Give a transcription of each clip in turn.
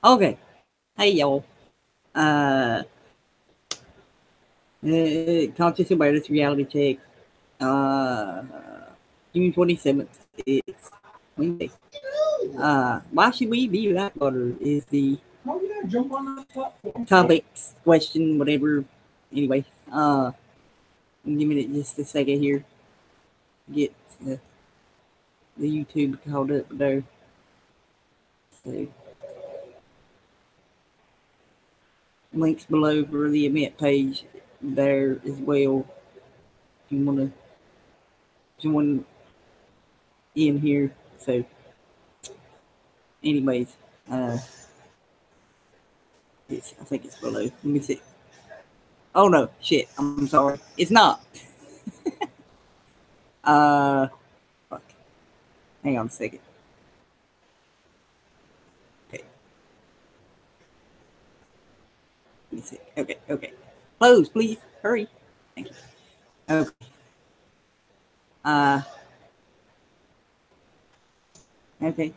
Okay. Hey, y'all. Conscious awareness reality check. June 27th. It's Wednesday. Why should we be like butter is the topics, question, whatever. Anyway, give me just a second here. Get the YouTube called up there. So, links below for the event page there as well. If you want to join in here. So, anyways, I think it's below. Let me see. Oh no, shit! I'm sorry. It's not. Fuck. Hang on a second. Okay. Let me see. Okay. Close, please. Hurry. Thank you. Okay. Okay.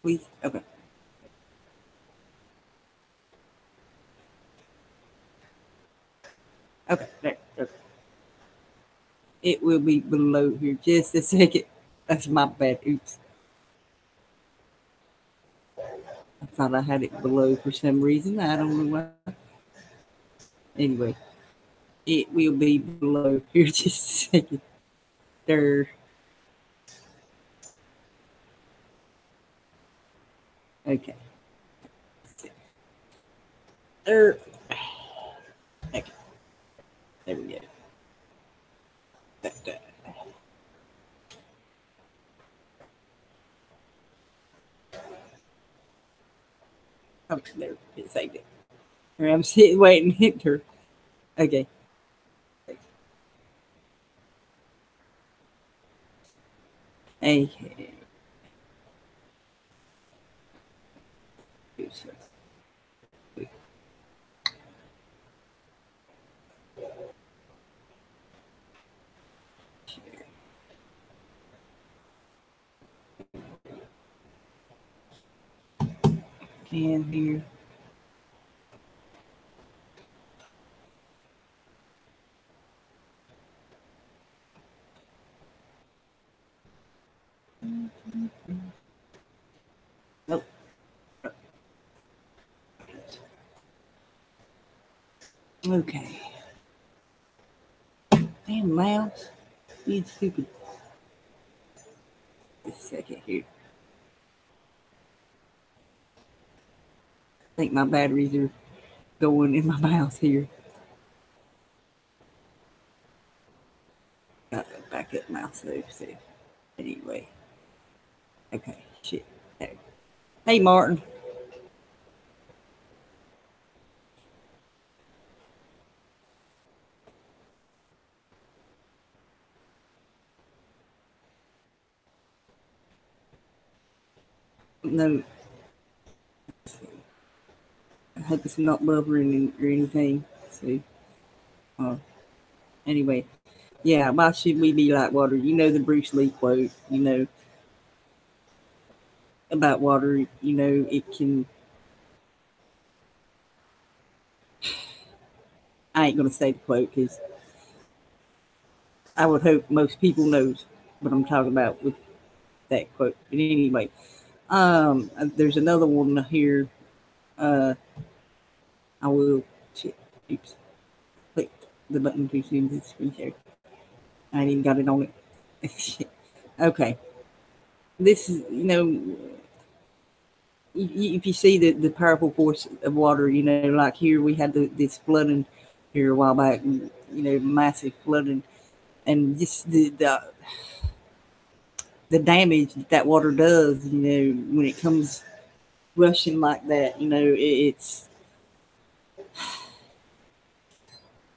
Please. Okay. Okay. There. Okay. It will be below here. Just a second. That's my bad. Oops. I thought I had it below for some reason. I don't know why. Anyway, it will be below here. Just a second. There. Okay. There. Okay. There we go. Oh, there. It saved it. I'm sitting waiting to enter. Okay. Okay. Can here. Nope. Okay. Damn mouse. You stupid. Just a second here. I think my batteries are going in my mouse here. Got to back up mouse though. So anyway. Okay. Shit. There. Hey Martin. No. I hope it's not bubbling or anything. So anyway. Yeah, why should we be like water? You know the Bruce Lee quote, you know, about water, you know, it can I ain't gonna say the quote because I would hope most people knows what I'm talking about with that quote. But anyway, there's another one here. I will shit, oops, clicked the button too soon to screen share. I ain't even got it on it. Okay. This is, you know, if you see the powerful force of water, you know, like here we had this flooding here a while back, you know, massive flooding, and just the damage that water does, you know, when it comes rushing like that, you know, it's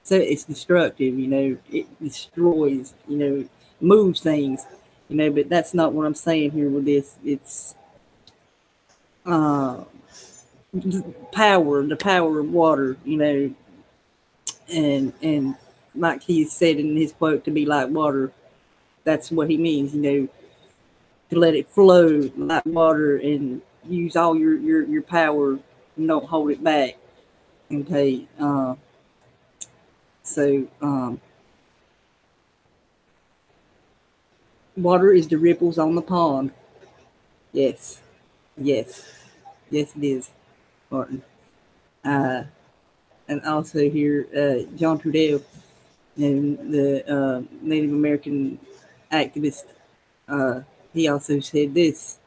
so it's destructive, you know, it destroys, you know, moves things, you know, but that's not what I'm saying here with this. It's uh the power of water, you know, and like he said in his quote, to be like water, that's what he means, you know, to let it flow like water and use all your power and don't hold it back. Okay. So water is the ripples on the pond. Yes. Yes. Yes, it is, Martin. And also here, John Trudell, and the Native American activist, he also said this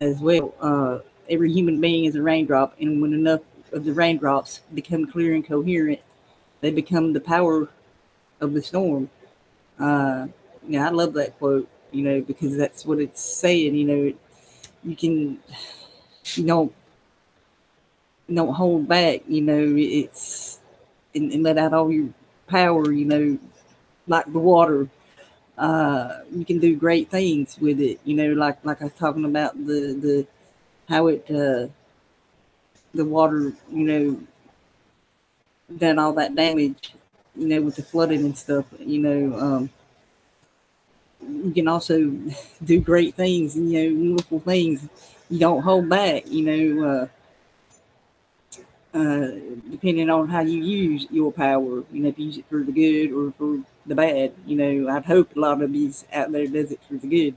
as well. Every human being is a raindrop, and when enough of the raindrops become clear and coherent, they become the power of the storm. Yeah, I love that quote, because that's what it's saying. You can, you don't hold back. It's and let out all your power. Like the water. You can do great things with it. Like I was talking about the how it the water, done all that damage, with the flooding and stuff. You can also do great things, wonderful things. You don't hold back, depending on how you use your power, if you use it for the good or for the bad. I'd hope a lot of these out there does it for the good,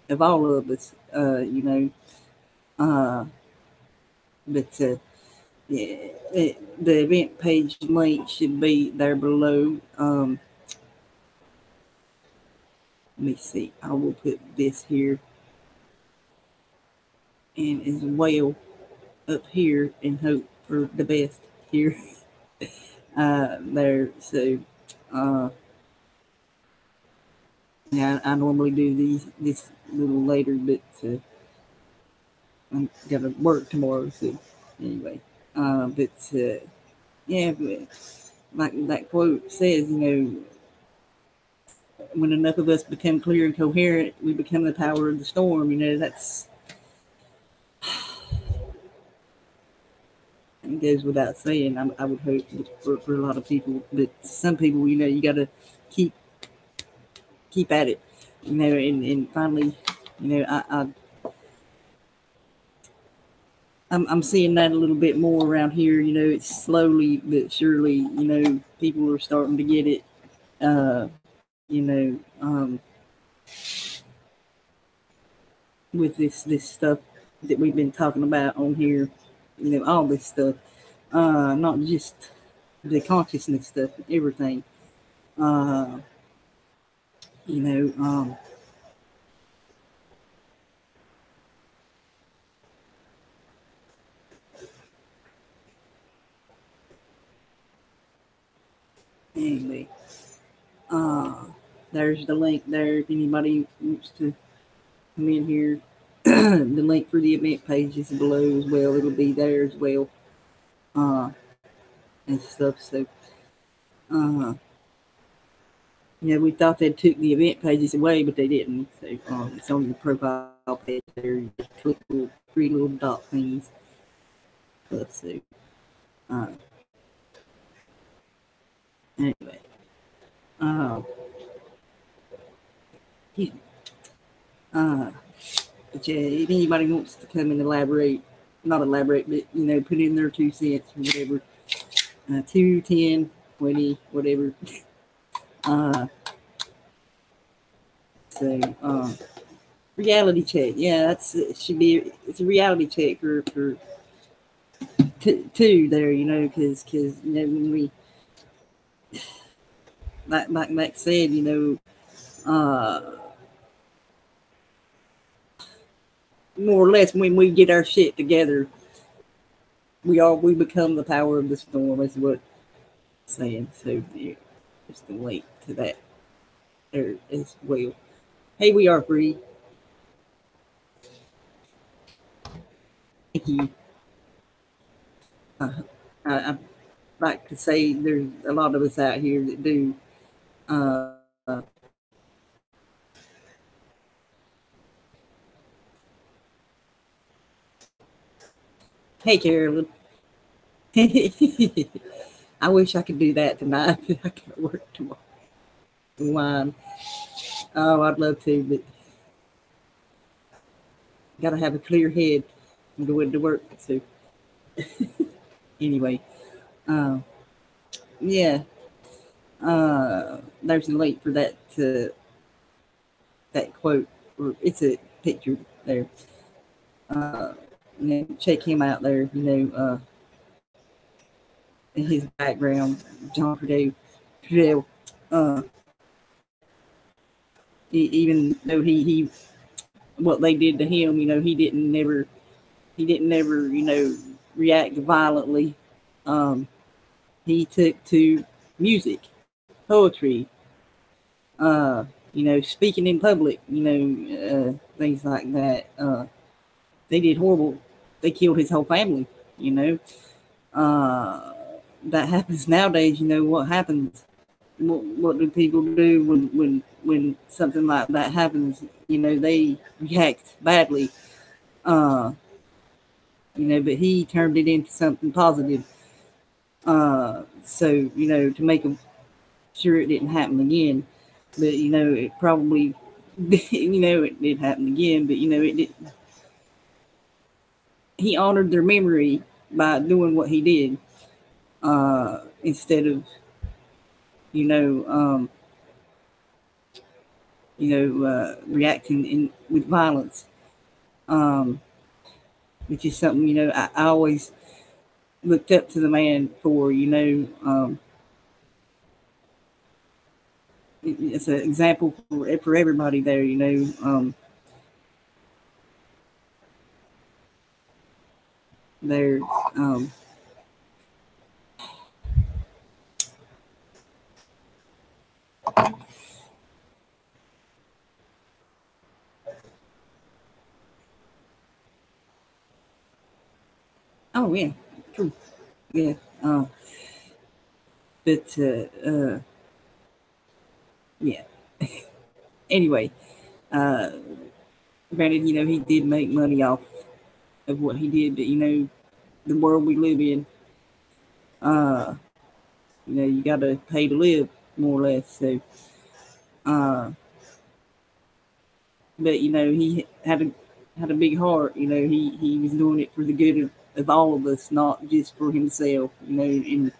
of all of us, but yeah, the event page link should be there below. Let me see. I will put this here and as well up here and hope for the best here. There. So, yeah, I normally do this a little later, but I'm gonna work tomorrow. So, anyway, yeah, but like that quote says, when enough of us become clear and coherent, we become the power of the storm. That's, it goes without saying. I would hope for a lot of people, but some people, you got to keep at it, and finally, I'm seeing that a little bit more around here. It's slowly but surely, people are starting to get it. You know, um, with this stuff that we've been talking about on here, all this stuff, not just the consciousness stuff, everything. Uh, you know, um, anyway, uh, there's the link there if anybody wants to come in here. The link for the event page is below as well. It'll be there as well, uh, and stuff. So, uh, we thought they took the event pages away, but they didn't. So, it's on your profile page there. You just click little three little dot things. Let's see. Uh, anyway, uh, uh, but yeah, if anybody wants to come and elaborate, not elaborate, but put in their 2 cents or whatever, 2, 10, 20, whatever. Uh, so, reality check. Yeah, it should be. It's a reality check for two there. Because when we, like Max said, more or less when we get our shit together, we become the power of the storm. Is what I'm saying. So yeah, just a link to that there as well. Hey, we are free. Thank you. I like to say there's a lot of us out here that do. Uh, hey, Carolyn. I wish I could do that tonight. I can't work tomorrow. Wine. Oh, I'd love to, but got to have a clear head and go into work. So anyway, yeah, there's a link for that that quote, or it's a picture there. Check him out there. In his background, John Trudell. Even though he what they did to him, he didn't never react violently. He took to music, poetry, speaking in public, things like that. They did horrible. They killed his whole family. That happens nowadays. What happens? What do people do when something like that happens? They react badly. But he turned it into something positive. So to make sure it didn't happen again. But it probably it did happen again. But it did. He honored their memory by doing what he did, instead of reacting with violence, which is something I always looked up to the man for. It's an example for everybody there. There. Oh yeah, true. Yeah. But yeah. Anyway, granted, he did make money off of what he did, but the world we live in, you got to pay to live, more or less. So, but he had a big heart. He was doing it for the good of all of us, not just for himself. In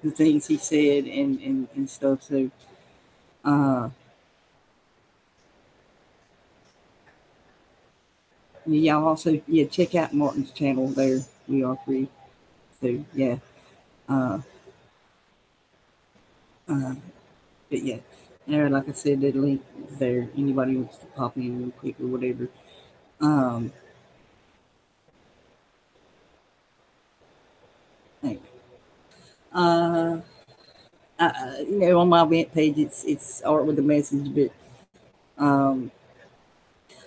the things he said and stuff. So, y'all also check out Martin's channel there. We are free. So yeah. But yeah, and like I said, that link is there. Anybody wants to pop in real quick or whatever. Anyway. On my event page, it's art with a message, but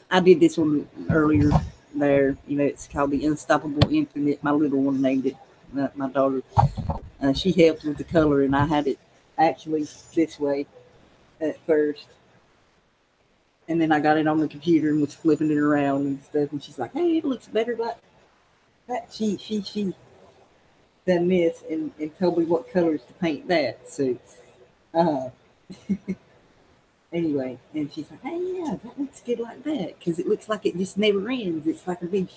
I did this one earlier there. It's called The Unstoppable Infinite. My little one named it. My daughter. She helped with the color, and I had it actually this way at first. And then I got it on the computer and was flipping it around and stuff. And she's like, "Hey, it looks better like that." She done this and told me what colors to paint that. So, anyway, and she's like, "Hey, yeah, that looks good like that because it looks like it just never ends. It's like a big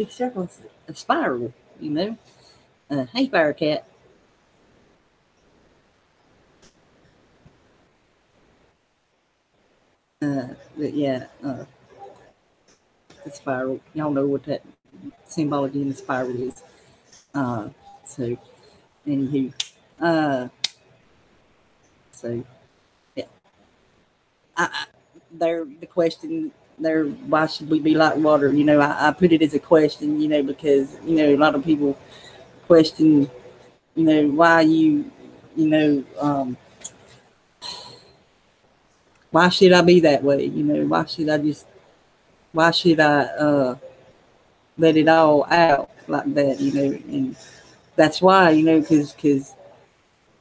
circle, a spiral, Hey, Firecat. But yeah, the spiral. Y'all know what that symbology in the spiral is. So, anywho, so yeah, the question there, why should we be like water? I put it as a question, because a lot of people question, why why should I be that way? Why should I let it all out like that? And that's why, because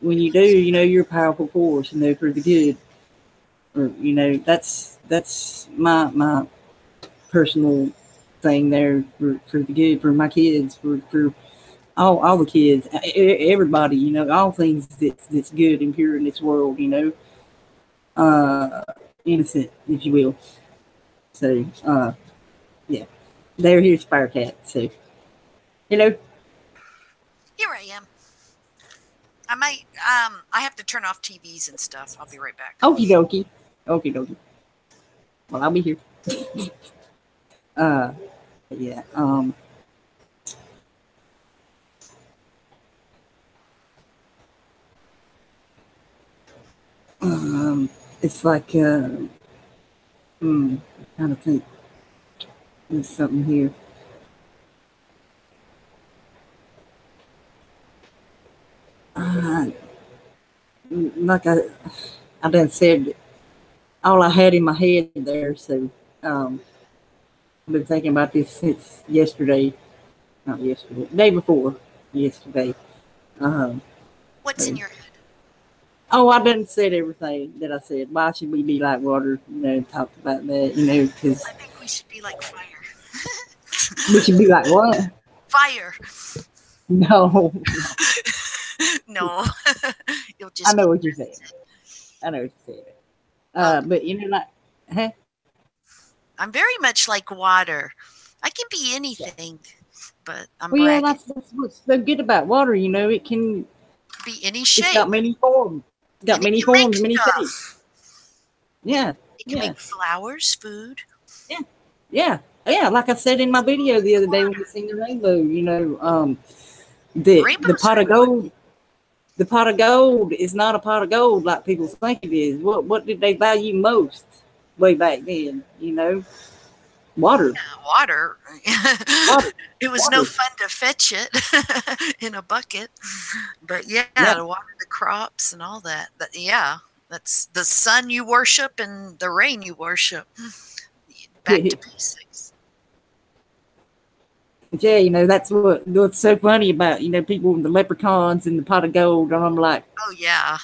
when you do, you're a powerful force, for the good. Or, that's my personal thing there for the good, for my kids, for all the kids, everybody, all things that's good and pure in this world, innocent, if you will. So, Yeah. Here's Firecat. So, hello. Here I am. I might, I have to turn off TVs and stuff. I'll be right back. Okie dokie. Okie dokie. Well, I'll be here. Yeah. It's like, I'm trying to think. There's something here. Like I done said all I had in my head there. So, I've been thinking about this since yesterday. Not yesterday. Day before yesterday. What's in your head? Oh, I done said everything that I said. Why should we be like water? Talked about that, because I think we should be like fire. we should be like what? Fire. No. No. You'll just I know what you're saying. I know what you're saying. But like, huh? I'm very much like water. I can be anything, but I'm Well, bragging. yeah, that's what's so good about water. It can be any shape. It's got many forms. It's got many forms, many shapes. Yeah. It can make flowers, food. Yeah. Like I said in my video the other day when we seen the rainbow, the pot of gold. The pot of gold is not a pot of gold like people think it is. What did they value most way back then? Water. Yeah, water. It was no fun to fetch it in a bucket, but to water the crops and all that. But that's the sun you worship and the rain you worship. Back to basics. Yeah, that's what's so funny about people with the leprechauns and the pot of gold. And I'm like, oh yeah,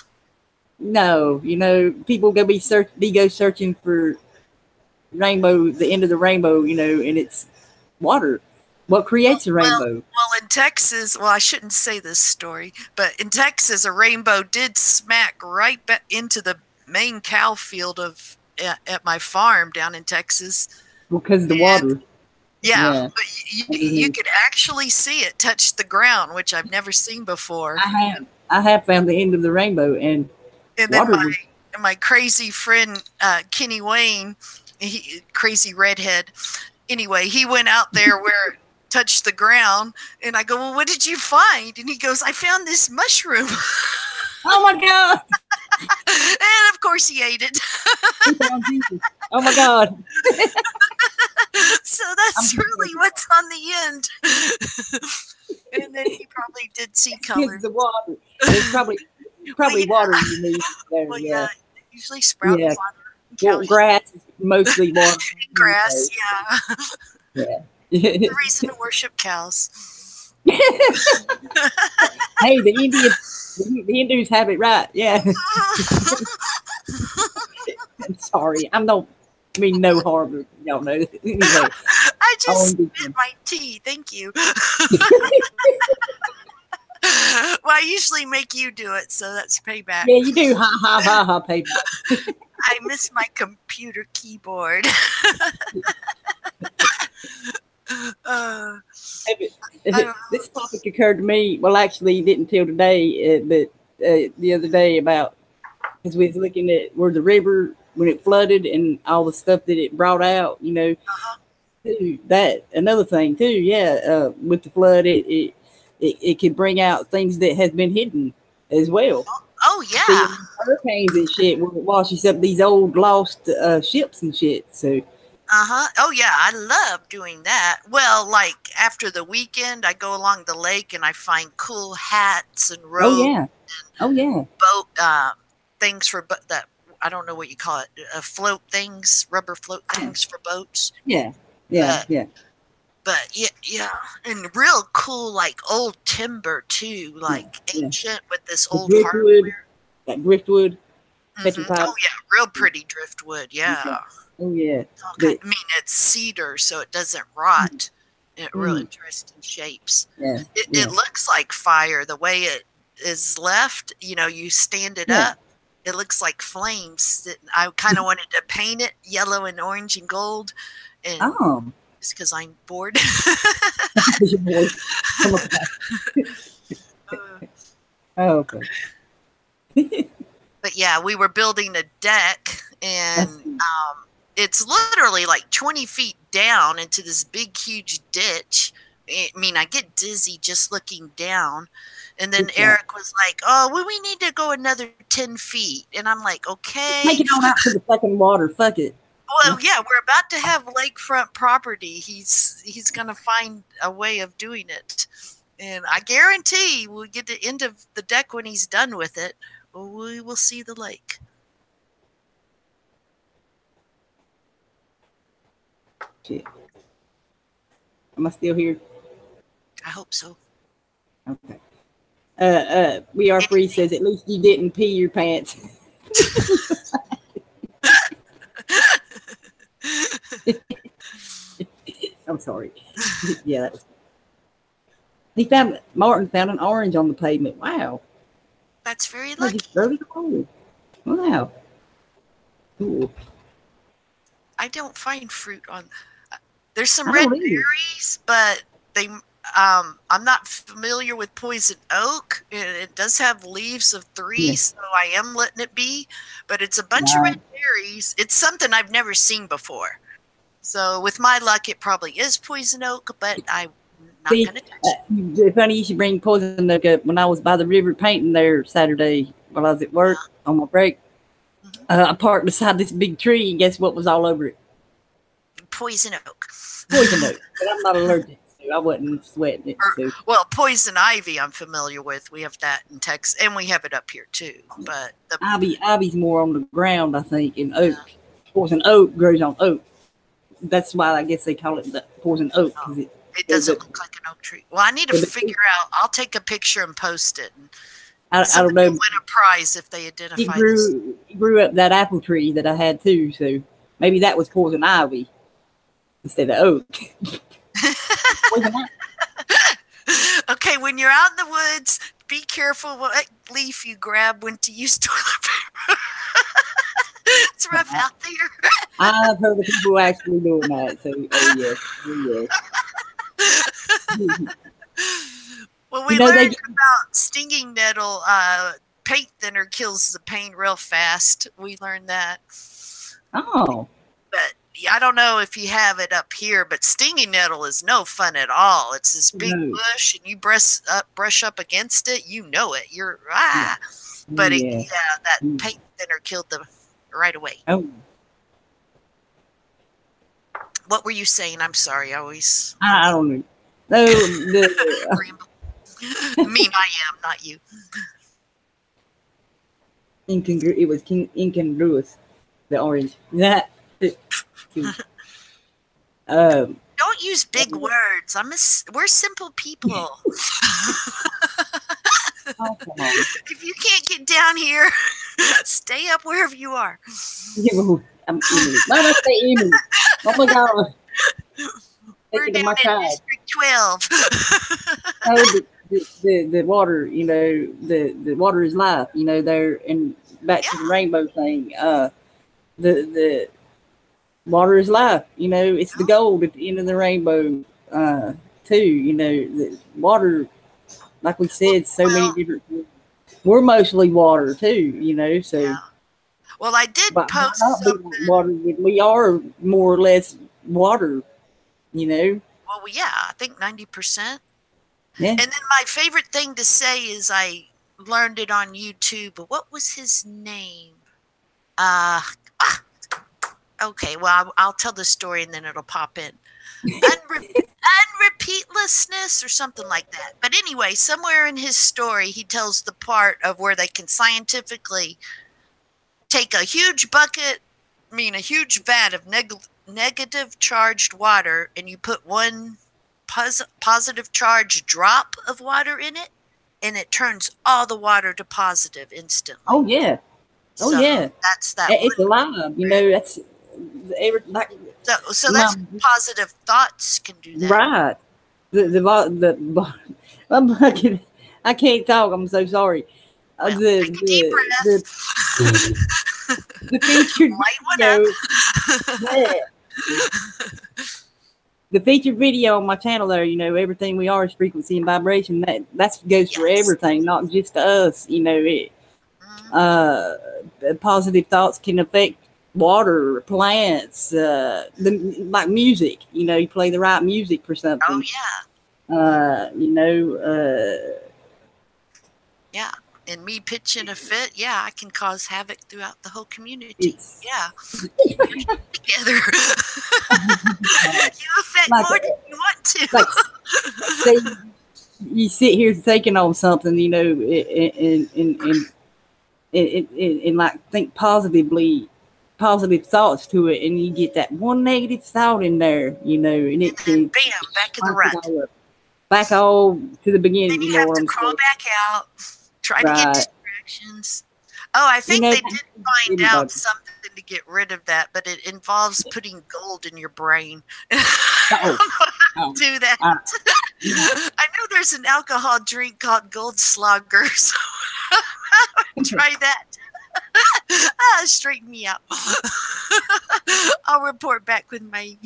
no, people go go searching for rainbow, the end of the rainbow, and it's water. What creates a rainbow? Well, in Texas, I shouldn't say this story, but in Texas, a rainbow did smack right back into the main cow field at my farm down in Texas. Because of the water. Yeah. But you could actually see it touch the ground, which I've never seen before. I have found the end of the rainbow, and then my crazy friend Kenny Wayne, crazy redhead. Anyway, he went out there where it touched the ground, and I go, well, what did you find? And he goes, I found this mushroom. Oh my God. And of course he ate it. Oh my God. So that's really what's on the end. And then he probably did see color. The water. It's probably water you need there. Well, yeah, usually sprout water. Well, grass is mostly water. Grass, yeah. The reason to worship cows. Hey, the Hindus have it right. Yeah. I'm sorry. No harm. Y'all know. Anyway, I just spit my tea. Thank you. Well, I usually make you do it, so that's payback. Yeah, you do. Ha ha ha ha, payback. I miss my computer keyboard. This topic occurred to me. Well, actually, it didn't till today, but the other day because we was looking at where the river when it flooded and all the stuff that it brought out. That another thing too. With the flood, it could bring out things that has been hidden as well. Oh yeah, hurricanes and shit where it washes up these old lost ships and shit. So. Oh yeah, I love doing that. Well, like after the weekend, I go along the lake and I find cool hats and robes. Oh yeah. Boat things for that. I don't know what you call it. Float things, rubber float things for boats. Yeah. But yeah, and real cool, like old timber too, like ancient with this old hardware. That driftwood. Mm-hmm. Oh yeah, real pretty driftwood. Yeah. Oh yeah. I mean, it's cedar, so it doesn't rot. Real interesting shapes. Yeah. It looks like fire the way it is left. You stand it up. It looks like flames. I kind of wanted to paint it yellow and orange and gold. And It's because I'm bored. You're bored. Oh, okay. But yeah, we were building a deck, and it's literally like 20 feet down into this big, huge ditch. I mean, I get dizzy just looking down. And then Eric was like, oh, well, we need to go another 10 feet. And I'm like, okay. Take it on out to the fucking water. Fuck it. Well, yeah, we're about to have lakefront property. He's going to find a way of doing it. And I guarantee we'll get to the end of the deck when he's done with it. We will see the lake. Shit. Am I still here? I hope so. Okay. We Are Free says, at least you didn't pee your pants. I'm sorry. Yeah, that was. Martin found an orange on the pavement. Wow. That's very lucky. Wow. Cool. I don't find fruit on. There's some red berries, but they. I'm not familiar with poison oak. It does have leaves of 3, so I am letting it be. But it's a bunch of red berries. It's something I've never seen before. So with my luck, it probably is poison oak, but I'm not going to touch it. It's funny you should bring poison oak up. When I was by the river painting there Saturday while I was at work on my break, I parked beside this big tree, and guess what was all over it? Poison oak. Poison oak. But I'm not allergic. I wasn't sweating it. So. Well, poison ivy I'm familiar with. We have that in Texas, and we have it up here too. But the ivy's more on the ground, I think, in oak. Poison oak grows on oak. That's why I guess they call it the poison oak. It doesn't look like an oak tree. Well, I need to figure out. I'll take a picture and post it. And I don't know. Win a prize if they identify. He grew up that apple tree that I had too, so maybe that was poison ivy instead of oak. Okay, when you're out in the woods, be careful what leaf you grab when to use toilet paper. It's rough out there. I've heard of people actually doing that. So, yes. Well, we learned about stinging nettle. Paint thinner kills the paint real fast. We learned that. Oh. But I don't know if you have it up here, but stinging nettle is no fun at all. It's this big bush, and you brush up against it, you know it. You're but that paint thinner killed them right away. Oh, what were you saying? I'm sorry. I don't know. No, mean I am, not you. It was incongruous. The orange. That. Don't use big words. We're simple people. If you can't get down here, stay up wherever you are. I'm Why did I say Emu? Oh my God. We're down in District 12. The water, the water is life, there, and back to the rainbow thing. The water is life, it's the gold at the end of the rainbow, too, the water, like we said, many different things. We're mostly water too, so. Yeah. Well, I did post something. Water, we are more or less water, Well, yeah, I think 90%. Yeah. And then my favorite thing to say is I learned it on YouTube, but what was his name? Okay, well, I'll tell the story and then it'll pop in. Unrepeatlessness or something like that. But anyway, somewhere in his story, he tells the part of where they can scientifically take a huge vat of negative charged water, and you put one positive charged drop of water in it, and it turns all the water to positive instantly. Oh, yeah. Oh, so yeah. That's that. It's alive, that's... So that's positive thoughts can do that. Right. I can't talk. I'm so sorry. Well, take a deep breath. The featured light one up. the featured video on my channel there, you know, everything we are is frequency and vibration. That goes for everything, not just to us. You know, positive thoughts can affect water, plants, like music. You know, you play the right music for something. Oh yeah. You know. Yeah. And me pitching a fit, yeah, I can cause havoc throughout the whole community. Yeah. Together. You affect like, more than you want to. Like, say you sit here thinking on something, you know, and like think positive thoughts to it, and you get that one negative thought in there, you know, and it can bam, back in the rut. Back all to the beginning. Then you know have to crawl back out, try to get distractions. Oh, I think they did find out something to get rid of that, but it involves putting gold in your brain. I don't know how to do that. I know there's an alcohol drink called Gold Slugger, so try that. Straighten me out. I'll report back with my.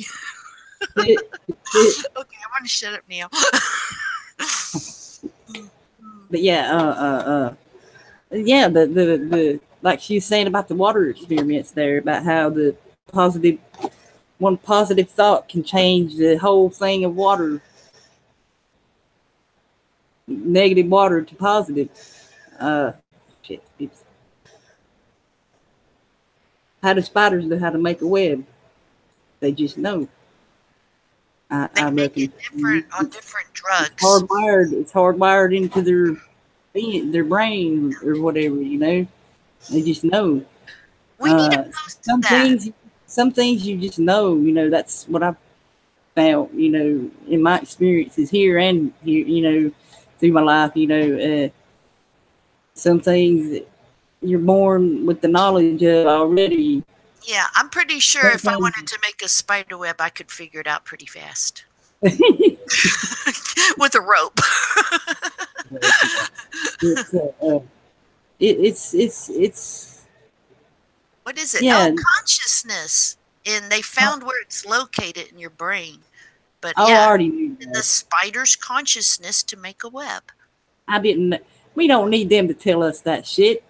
Okay, I want to shut up now. But yeah, yeah, the like she was saying about the water experiments there, about how one positive thought can change the whole thing of water, negative water to positive. Shit. How do spiders know how to make a web? They just know. They make it different on different drugs. It's hardwired into their brain or whatever, you know. They just know. We need to post some things you just know, you know. That's what I've found, you know, in my experiences here and here, you know, through my life, you know. Some things you're born with the knowledge of already. Yeah, I'm pretty sure if I wanted to make a spider web, I could figure it out pretty fast. With a rope. It's what is it? Yeah. Oh, consciousness. And they found where it's located in your brain. But I already knew that. The spider's consciousness to make a web. We don't need them to tell us that shit.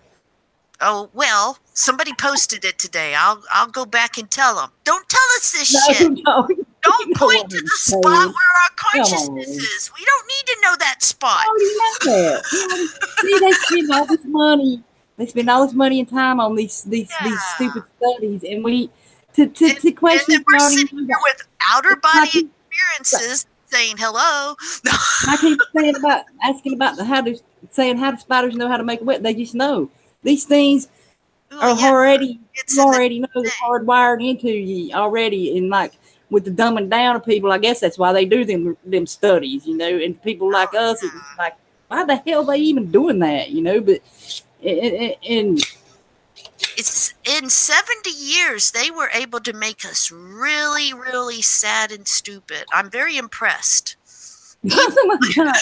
Oh, well, somebody posted it today. I'll go back and tell them. Don't tell us this shit. No. Don't point to the spot where our consciousness is. We don't need to know that spot. Oh, you know that. See, they spend all this money. They spend all this money and time on these stupid studies, and we to question. And then we're sitting here with outer body experiences saying hello. I keep asking about how do spiders know how to make a web. They just know. These things are already know they're hardwired into you already, and like with the dumbing down of people, I guess that's why they do them studies, you know. And people like us, it's like, why the hell are they even doing that, you know? But it's in 70 years they were able to make us really, really sad and stupid. I'm very impressed. Oh my God.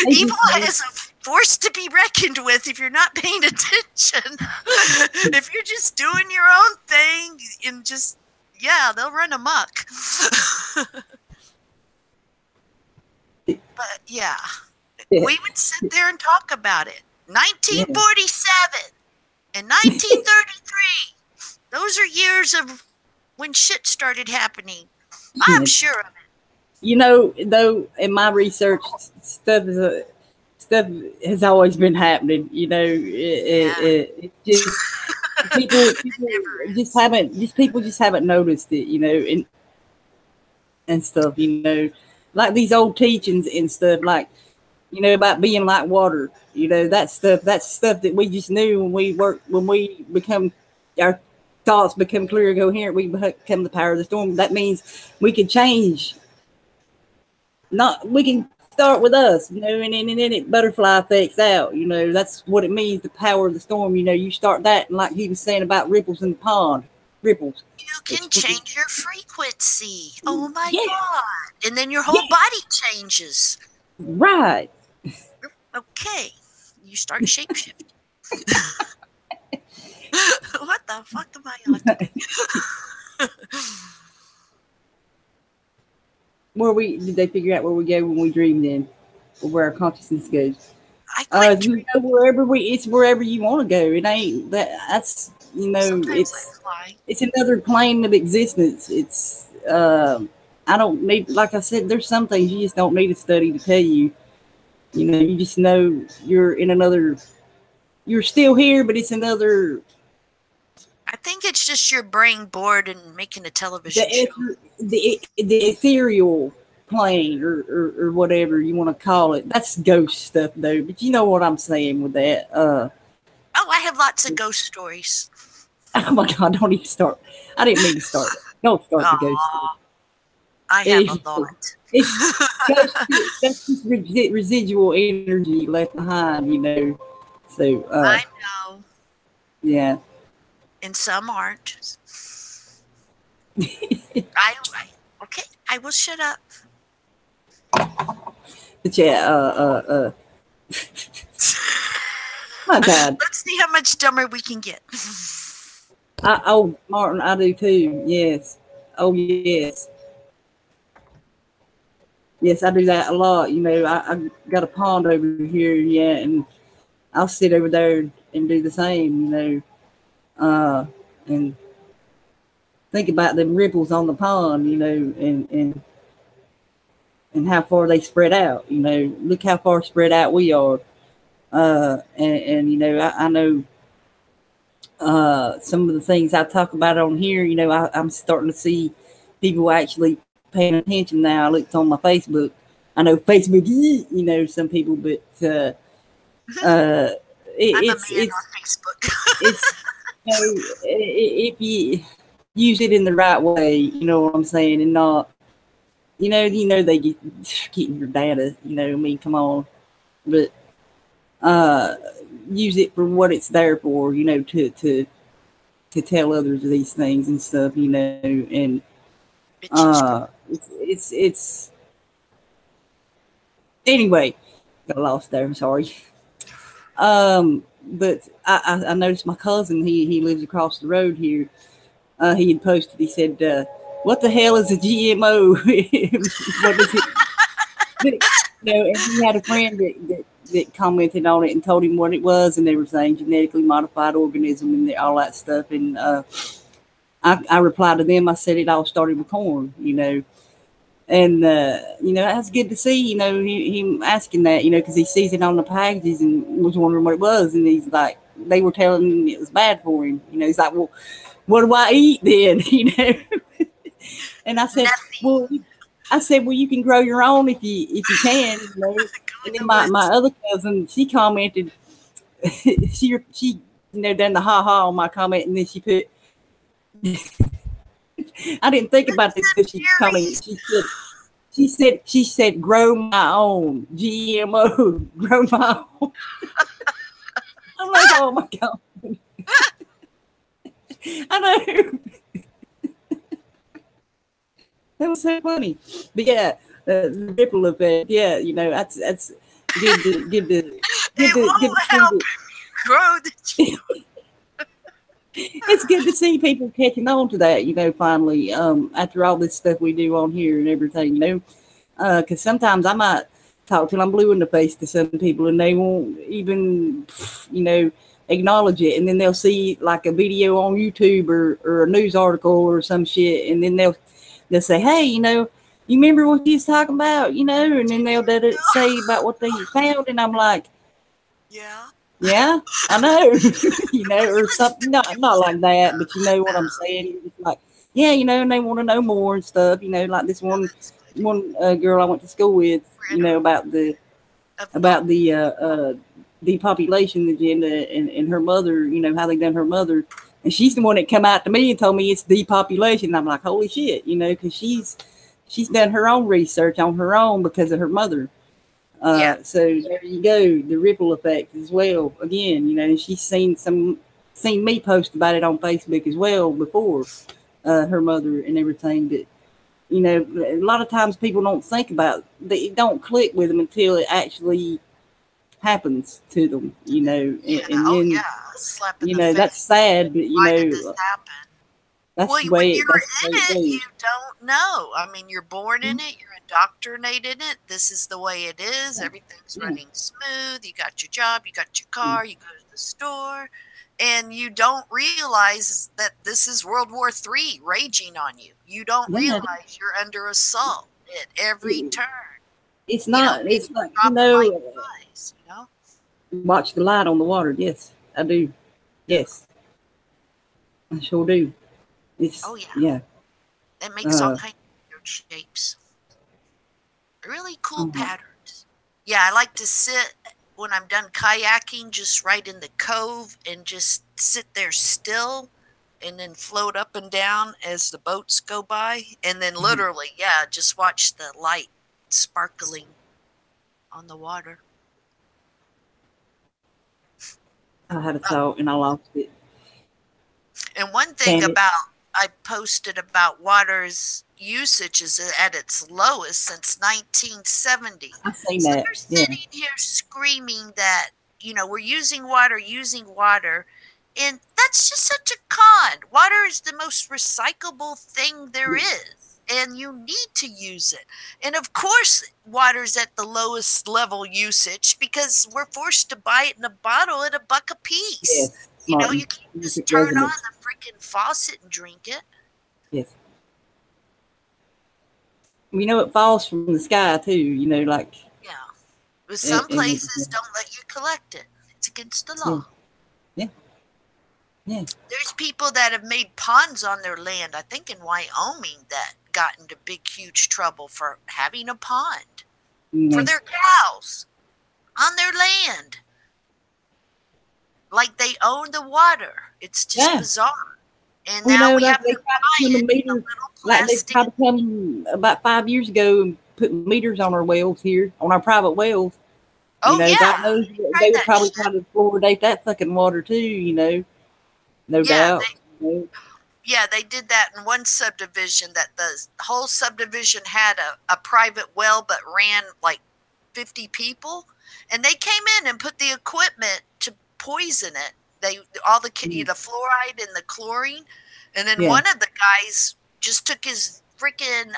Evil is a force to be reckoned with if you're not paying attention. If you're just doing your own thing and just, they'll run amok. But we would sit there and talk about it. 1947 and 1933. Those are years of when shit started happening. I'm sure of it. You know, though, in my research, stuff has always been happening. You know, it just people just haven't noticed it. You know, and stuff. You know, like these old teachings and stuff, like, you know, about being like water. You know, that's stuff that we just knew when we become our thoughts become clear and coherent. We become the power of the storm. That means we can change. We can start with us, you know, and then it butterfly effects out, you know. That's what it means, the power of the storm. You know, you start that, and like he was saying about ripples in the pond, ripples. You can change your frequency. Oh my God! And then your whole body changes. Right. Okay, you start shapeshifting. What the fuck am I on? did they figure out where we go when we dream then, or where our consciousness goes? I quit We go wherever it's wherever you want to go. It ain't that's, you know, Sometimes I fly. it's another plane of existence. It's I don't need, like I said, there's some things you just don't need a study to tell you. You know, you just know you're in another, you're still here, but it's another. I think it's just your brain bored and making a television show. The ethereal plane, or whatever you want to call it. That's ghost stuff, though. But you know what I'm saying with that. Oh, I have lots of ghost stories. Oh my God! Don't even start. I didn't mean to start. Don't start the ghost story. I have a lot. That's just residual energy left behind, you know. So I know. Yeah. And some aren't. Okay, I will shut up. But yeah, my God. Let's see how much dumber we can get. Oh, Martin, I do too. Yes. Oh, yes. Yes, I do that a lot. You know, I got a pond over here, yeah, and I'll sit over there and do the same, you know, and think about them ripples on the pond, you know, and how far they spread out. You know, look how far spread out we are. And you know, I know some of the things I talk about on here, you know, I'm starting to see people actually paying attention now. I looked on my Facebook. I know Facebook, you know, some people, but it's on Facebook. It's, you know, if you use it in the right way, you know what I'm saying, and not, you know they getting your data, you know, I mean, come on, but use it for what it's there for, you know, to tell others these things and stuff, you know, and it's anyway, got lost there. I'm sorry. But I noticed my cousin, he lives across the road here. He had posted, he said, what the hell is a GMO? What is it? You know, and he had a friend that commented on it and told him what it was, and they were saying genetically modified organism and all that stuff. And I replied to them, I said it all started with corn, you know. And, you know, that's good to see, you know, him asking that, you know, because he sees it on the packages and was wondering what it was. And he's like, they were telling him it was bad for him. You know, he's like, well, what do I eat then? You know? And I said, well, you can grow your own if you can, you know. And then my other cousin, she commented, she, you know, done the ha-ha on my comment, and then she put, I didn't think about this because she commented. She said, grow my own GMO, grow my own. I'm like, oh my God. I know. That was so funny. But yeah, the ripple effect. Yeah, you know, that's good to grow the GMO. It's good to see people catching on to that, you know, finally, after all this stuff we do on here and everything, you know, because sometimes I might talk till I'm blue in the face to some people and they won't even, you know, acknowledge it. And then they'll see like a video on YouTube or a news article or some shit. And then they'll say, hey, you know, you remember what you was talking about, you know, and then they'll say about what they found. And I'm like, yeah, I know, you know, or something, not like that, but you know what I'm saying. It's like, yeah, you know, and they want to know more and stuff, you know, like this one girl I went to school with, you know, about the depopulation agenda and her mother, you know, how they done her mother, and she's the one that come out to me and told me it's depopulation. And I'm like, holy shit, you know, because she's done her own research on her own because of her mother. So there you go, the ripple effect as well. Again, you know, she's seen me post about it on Facebook as well before, her mother and everything. But you know, a lot of times people don't think about it, don't click with them until it actually happens to them. You know, and then slap in you the know face. that's sad, but you Why know, did this happen? That's Well, the when way you're that's the in way it it, you goes. don't know. I mean, you're born in Mhm. it, you're indoctrinated in it. This is the way it is. Everything's Yeah. running smooth. You got your job, you got your Yeah. car, you go to the store, and you don't realize that this is World War III raging on you. You don't Yeah. realize you're under assault at every It, turn. it's You know, not. It's people are like, dropping like flies, you know? watch the light on the water. Yes, I do. Yeah. Yes, I sure do. It's Oh, yeah. yeah. It makes all Uh, kinds of weird shapes. Really cool uh, patterns. Yeah, I like to sit when I'm done kayaking just right in the cove and just sit there still and then float up and down as the boats go by. And then literally, yeah, just watch the light sparkling on the water. I had a thought and I lost it. And one thing Damn it! about I posted about water's usage is at its lowest since 1970. I seen So that. they're Yeah. sitting here screaming that, we're using water, and that's just such a con. Water is the most recyclable thing there is, and you need to use it. And of course, water's at the lowest level usage because we're forced to buy it in a bottle at $1 a piece. Yes. You Martin. can't Morphic just turn on resonance. the freaking faucet and drink it. Yes. It falls from the sky too. Like. Yeah. But some And places don't let you collect it. It's against the yeah. law. Yeah. Yeah. There's people that have made ponds on their land, I think in Wyoming, that got into big, huge trouble for having a pond for their cows on their land. Like they own the water. It's just bizarre. And now we have to buy it in a little plastic. They tried to come about 5 years ago and put meters on our wells here, on our private wells. Oh, yeah. God knows they would probably try to fluoridate that fucking water too, no doubt. Yeah, they did that in one subdivision, that the whole subdivision had a private well but ran like 50 people. And they came in and put the equipment to poison it. All the fluoride and the chlorine. And then one of the guys just took his freaking,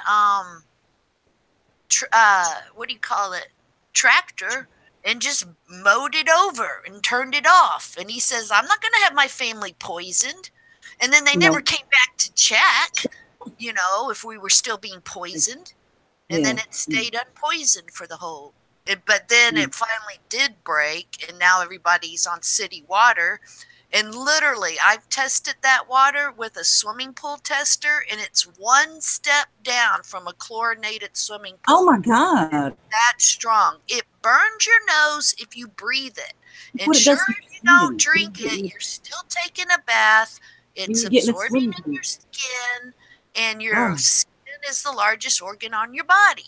what do you call it, tractor, and just mowed it over and turned it off. And he says, I'm not going to have my family poisoned. And then they never came back to check, if we were still being poisoned. And then it stayed unpoisoned for the whole. But then it finally did break, and now everybody's on city water. And literally, I've tested that water with a swimming pool tester, and it's one step down from a chlorinated swimming pool. Oh, my God. That strong. It burns your nose if you breathe it. And sure, if you don't drink it, you're still taking a bath. It's absorbing in your skin, and your skin is the largest organ on your body.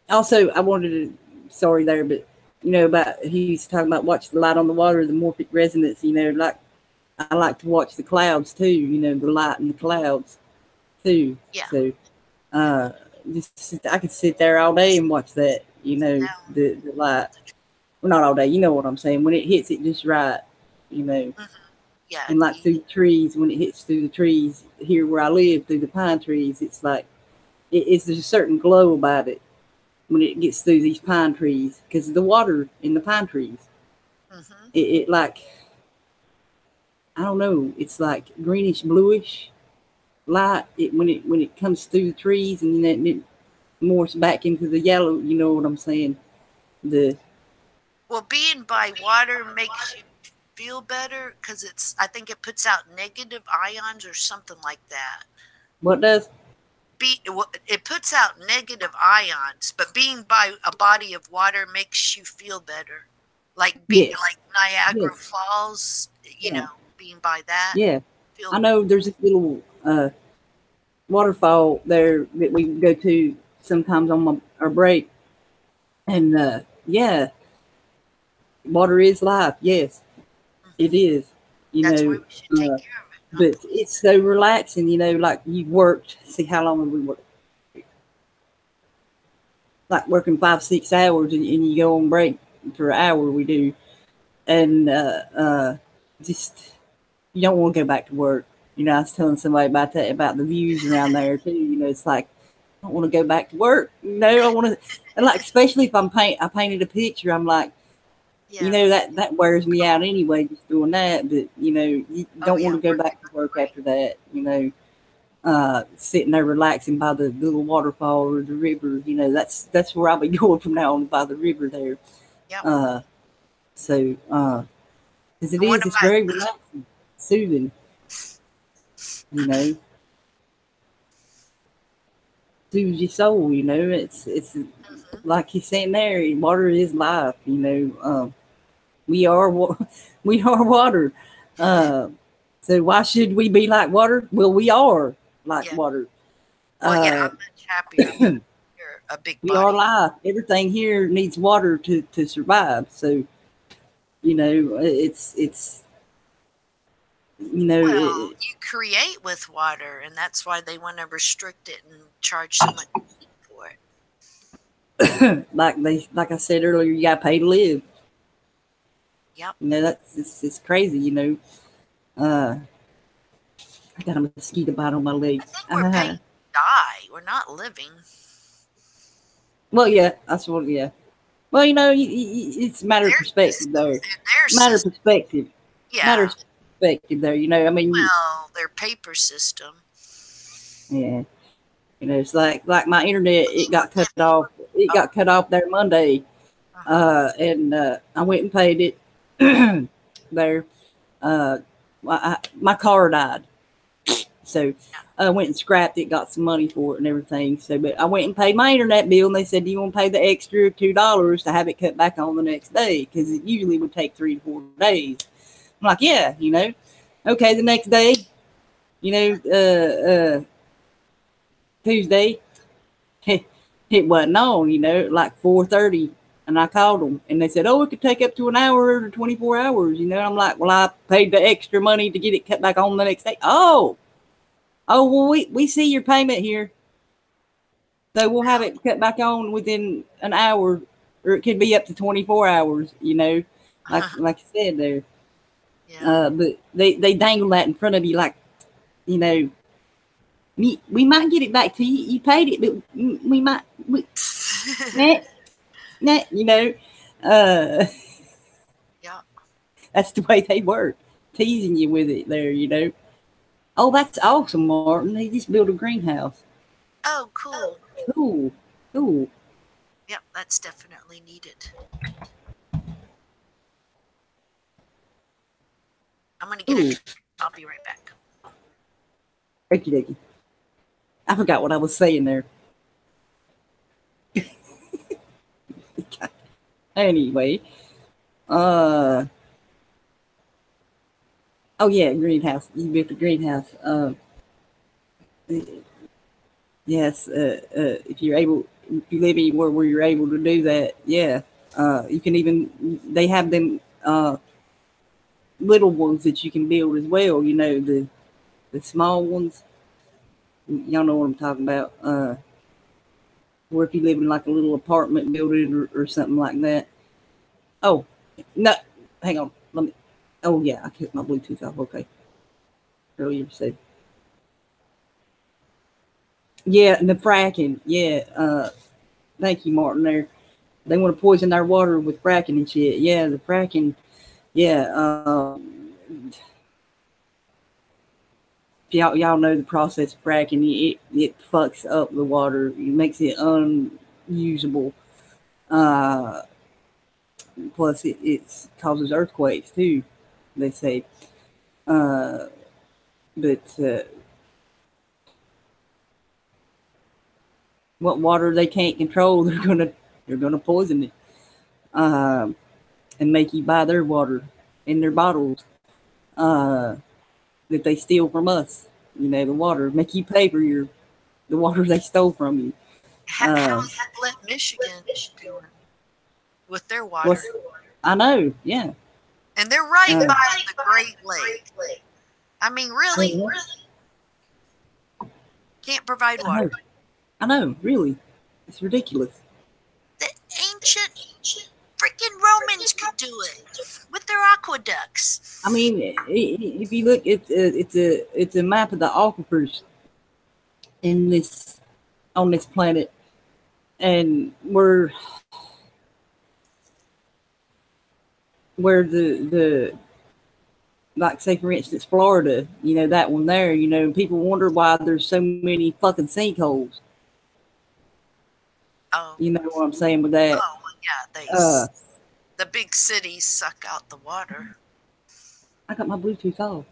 Also, I wanted to, sorry there, but about he's talking about watch the light on the water, the morphic resonance. Like I like to watch the clouds too. The light in the clouds too. Yeah. So, I could sit there all day and watch that. The light. Well, not all day. You know what I'm saying? When it hits it just right. Yeah. And like through the trees, when it hits through the trees here where I live, through the pine trees, it's like there's a certain glow about it when it gets through these pine trees because of the water in the pine trees. It like, I don't know, it's like greenish bluish light when it comes through the trees, and then it morphs back into the yellow. You know what I'm saying? Well, being by water makes you feel better because I think it puts out negative ions or something like that. What does? It puts out negative ions, but being by a body of water makes you feel better. Like like Niagara Falls, being by that. Yeah. I know there's this little waterfall there that we go to sometimes on our break. And water is life. Yes, it is. That's why we should take care of it. But it's so relaxing, like you worked. See how long have we worked? Like working 5-6 hours, and you go on break for an hour. We do, and just you don't want to go back to work. You know, I was telling somebody about that, about the views around there too. You know, it's like, I don't want to go back to work. You know, I want to, and like, especially if I painted a picture, I'm like, you know, that wears me out anyway, just doing that. But, you know, you don't want to go back to work after that, you know, sitting there relaxing by the little waterfall or the river. You know, that's where I'll be going from now on, by the river there. Yep. So, because it's very relaxing, soothing, you know, soothes your soul, you know. It's like he's saying there, water is life, you know. We are we are water. So why should we be like water? Well, we are like water. Well, yeah, I'm much happier. You're a big we body. are life. Everything here needs water to survive. So, you know, it's you know, well, you create with water, and that's why they want to restrict it and charge so much for it. like I said earlier, you got to pay to live. Yep. You know, it's crazy. You know, I got a mosquito bite on my leg. I think we're paying to die. We're not living. Well, yeah, that's what. Yeah. Well, you know, it's a matter of perspective, though. Matter of perspective. Yeah. Matter of perspective, there. You know, I mean. Well, their paper system. Yeah. You know, it's like my internet. It got cut off. It got cut off there Monday, and I went and paid it there. My car died, so I went and scrapped it. Got some money for it and everything. So, but I went and paid my internet bill, and they said, "Do you want to pay the extra $2 to have it cut back on the next day? Because it usually would take 3 to 4 days." I'm like, "Yeah, you know, okay." The next day, you know, Tuesday, it wasn't on. You know, like 4:30. And I called them, and they said, "Oh, it could take up to an hour to 24 hours." You know, I'm like, "Well, I paid the extra money to get it cut back on the next day." Oh, well, we see your payment here, so we'll have it cut back on within an hour, or it could be up to 24 hours. You know, like I said there. Yeah. But they dangle that in front of you, like, you know, we might get it back to you. You paid it, but we might. You know, yeah, that's the way they work, teasing you with it there, you know. Oh, that's awesome, Martin. They just built a greenhouse. Oh, cool. Cool. Yep, that's definitely needed. I'm going to get it. I'll be right back. Okie dokie. I forgot what I was saying there. Anyway, oh yeah, greenhouse. You built a greenhouse. Yes. If you live anywhere where you're able to do that, yeah. You can even, they have them little ones that you can build as well. You know, the small ones. Y'all know what I'm talking about. Or if you live in like a little apartment building or something like that. Oh, no, hang on. Let me. Oh yeah, I took my Bluetooth off. Okay. Earlier said. Yeah, and the fracking. Yeah. Thank you, Martin. There, they want to poison our water with fracking and shit. Yeah, the fracking. Yeah. Y'all know the process of fracking. It fucks up the water. It makes it unusable. Plus, it causes earthquakes too. They say. But what water they can't control, they're gonna poison it, and make you buy their water in their bottles that they steal from us. You know, the water, make you pay for the water they stole from you. How is Flint, Michigan doing with their water? I know, yeah. And they're right by the Great Lake. I mean, really? Can't provide water. I know, really. It's ridiculous. The ancient freaking Romans could do it with their aqueducts. I mean, if you look at it's a map of the aquifers in this on this planet, and where the like, say for instance Florida, you know, that one there, you know, people wonder why there's so many fucking sinkholes. Oh, you know what I'm saying with that? Oh, yeah, the big cities suck out the water. I got my Bluetooth off.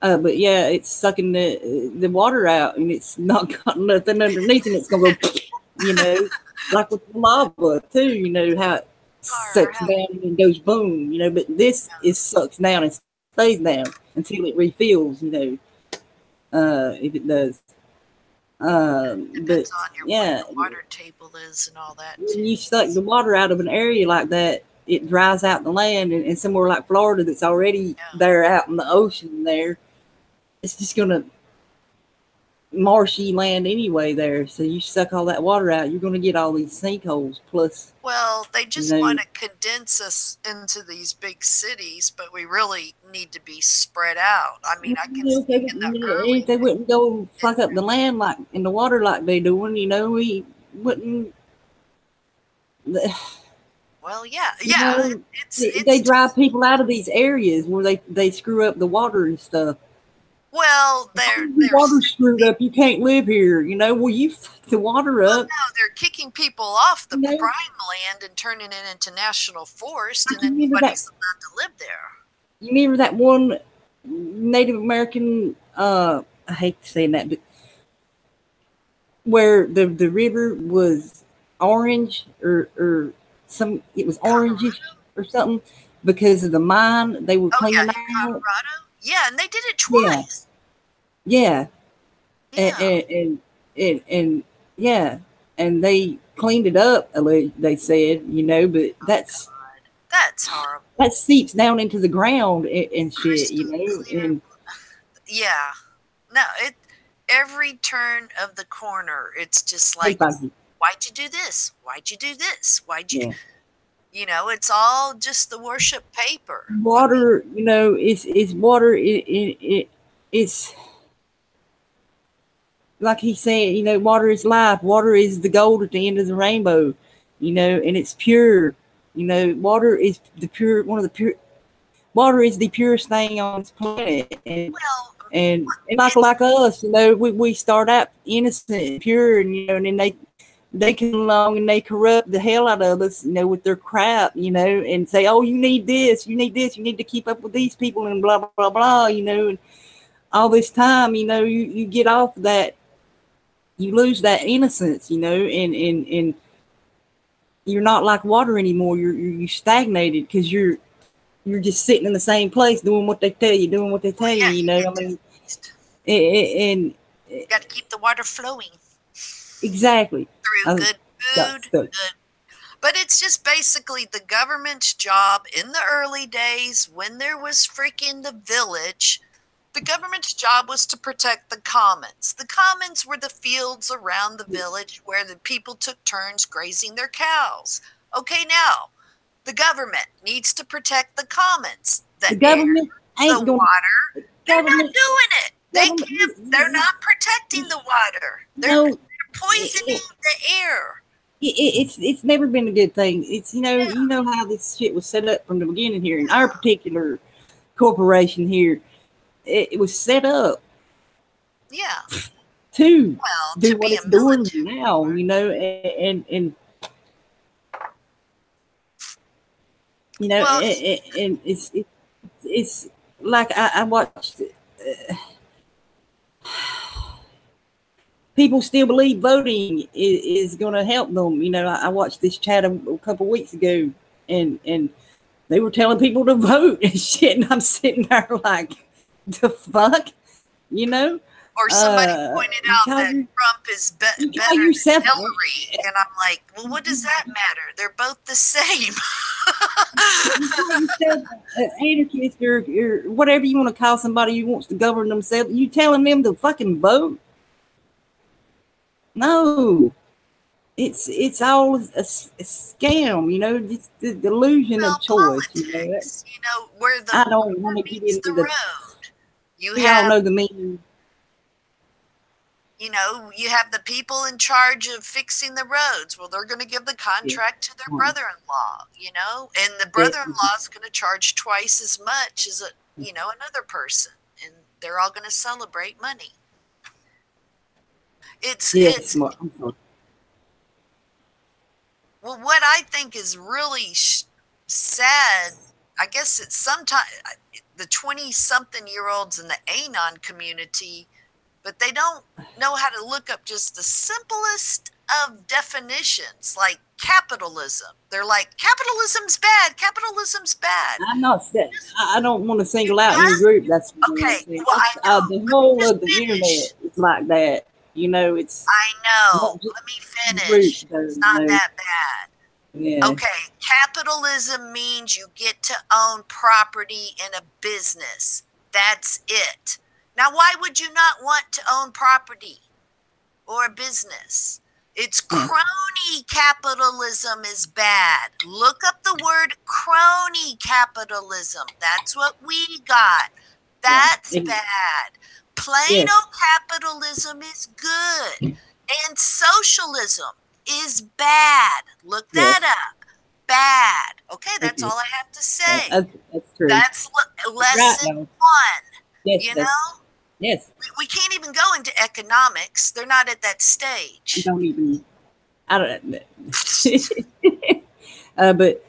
But yeah, it's sucking the water out, and it's not got nothing underneath, and it's gonna go, you know, like with the lava too. You know how it sucks down and goes boom. You know, but this is sucks down and stays down until it refills. You know, if it does. Depends on yeah, what the water table is and all that. When you suck the water out of an area like that, it dries out the land, and somewhere like Florida that's already there out in the ocean there, it's just gonna marshy land anyway there. So you suck all that water out, you're gonna get all these sinkholes. Plus, well, they just want to condense us into these big cities, but we really need to be spread out. I mean, I can see in the early if they wouldn't go fuck up the land like in the water like they doing, you know, we wouldn't. Well, yeah, you know, they drive people out of these areas where they screw up the water and stuff. Well, the water's screwed up. You can't live here. You know, well, you fuck the water up. Well, no, they're kicking people off the prime land and turning it into national forest, and anybody's allowed to live there. You remember that one Native American? I hate saying that, but where the river was orange or some, it was orangish or something because of the mine they were cleaning out. Colorado. Yeah, and they did it twice. Yeah. And they cleaned it up, they said, you know, but that's horrible. That seeps down into the ground and shit, you know. And yeah. No, every turn of the corner, it's just like, why'd you do this? Why'd you do this? Why'd you you know, it's all just the worship paper. Water, you know, it's water. It's like he said, you know, water is life. Water is the gold at the end of the rainbow, you know, and it's pure. You know, water is the pure, water is the purest thing on this planet. And like us, you know, we start out innocent and pure, and, you know, and then they come along and they corrupt the hell out of us, you know, with their crap, you know, and say, oh, you need this, you need to keep up with these people and blah, blah, blah, blah, you know, and all this time, you know, you get off that, you lose that innocence, you know, and you're not like water anymore. You're stagnated because you're just sitting in the same place doing what they tell you, you know. I mean, and you got to keep the water flowing. Exactly. Through good food, good. But it's just basically the government's job in the early days when there was freaking the village. The government's job was to protect the commons. The commons were the fields around the village where the people took turns grazing their cows. Okay, now, the government needs to protect the commons. The government ain't the water. They're not doing it. They're not protecting the water. They're poisoning the air. It's never been a good thing. It's, you know how this shit was set up from the beginning here in our particular corporation here. It was set up to do what it's doing now, you know, and you know, and it's like I watched. People still believe voting is going to help them. You know, I watched this chat a couple weeks ago, and they were telling people to vote and shit, and I'm sitting there like, the fuck, you know? Or somebody pointed out that Trump is better than Hillary, and I'm like, well, what does that matter? They're both the same. Anarchist or whatever you want to call somebody who wants to govern themselves, you telling them to fucking vote? No. it's all a scam, you know, it's the delusion Well, of choice, you know. politics, you know, where the I don't rubber want to get meets the into the, road. You we all have, know the meaning. you know, you have the people in charge of fixing the roads. Well, they're going to give the Yeah. contract to their brother-in-law, you know, and the Yeah. brother-in-law is going to charge twice as much as you know, another person, and they're all going to celebrate money. Yes, Well, what I think is really sad, I guess it's sometimes the 20-something-year-olds in the Anon community, but they don't know how to look up just the simplest of definitions, like capitalism. They're like, capitalism's bad, capitalism's bad. I'm not saying, I don't want to single out any group. That's okay. Well, I know. The whole of the internet is like that. You know, it's I know. not just Let me finish. group, It's not you know. that bad. Yeah. Okay, capitalism means you get to own property in a business. That's it. Now, why would you not want to own property or a business? It's crony capitalism is bad. Look up the word crony capitalism. That's what we got. That's bad. Plain old capitalism is good. And socialism is bad. Look that up. Bad. Okay, that's all I have to say. That's true. That's lesson one. Yes, you know? Yes. We can't even go into economics. They're not at that stage. Don't even. I don't. But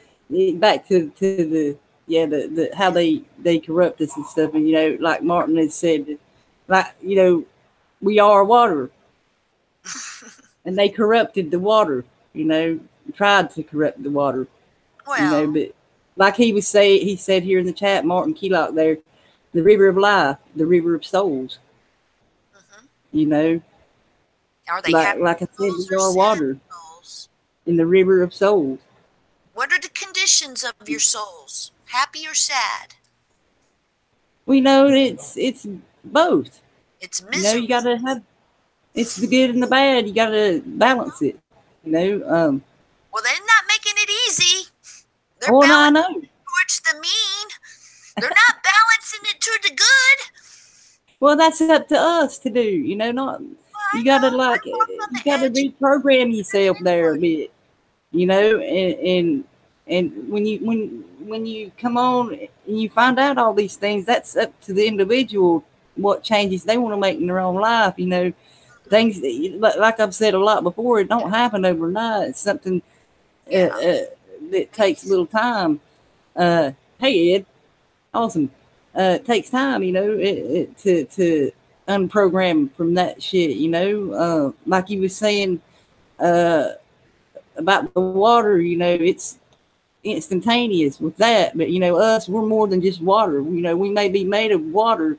back to the the how they corrupt us and stuff, and you know, like Martin has said, like, you know, we are water, and they corrupted the water. You know, tried to corrupt the water. Well, you know, but like he said here in the chat, Martin Keylock there, the river of life, the river of souls. You know, are they like I said, we are water in the river of souls. What are the conditions of your souls? Happy or sad? We know it's both. It's miserable. You know, you gotta have, it's the good and the bad. You gotta balance it. You know. Well, they're not making it easy. They're I know. Towards the mean. They're not balancing it to the good. Well, that's up to us to do. You know, not you gotta you gotta reprogram yourself there a bit. You know, and when you come on and you find out all these things, that's up to the individual what changes they want to make in their own life. You know, things like I've said a lot before, it don't happen overnight. It's something that takes a little time. Hey Ed, awesome. It takes time, you know, to unprogram from that shit. You know, like you was saying about the water. You know, it's instantaneous with that, but you know, us, we're more than just water. You know, we may be made of water,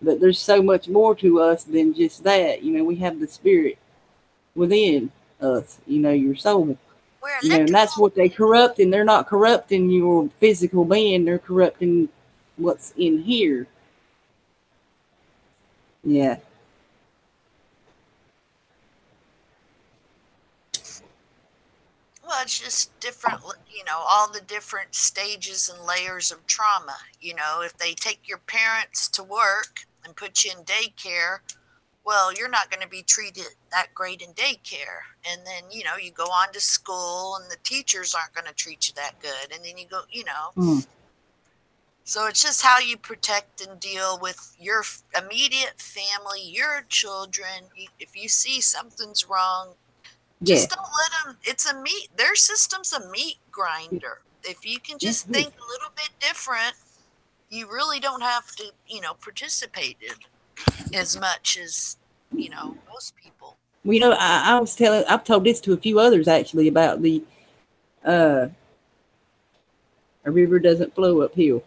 but there's so much more to us than just that. You know, we have the spirit within us, you know, your soul. You know, and that's what they corrupt, and they're not corrupting your physical being, they're corrupting what's in here. Yeah. Well, it's just different, you know, all the different stages and layers of trauma. You know, if they take your parents to work and put you in daycare, well, you're not going to be treated that great in daycare. And then, you know, you go on to school and the teachers aren't going to treat you that good. And then you go, you know. So it's just how you protect and deal with your immediate family, your children. If you see something's wrong, just don't let them. Their system's a meat grinder. If you can just think a little bit different, you really don't have to, you know, participate in as much as, you know, most people. Well, you know, I've told this to a few others actually about the a river doesn't flow uphill.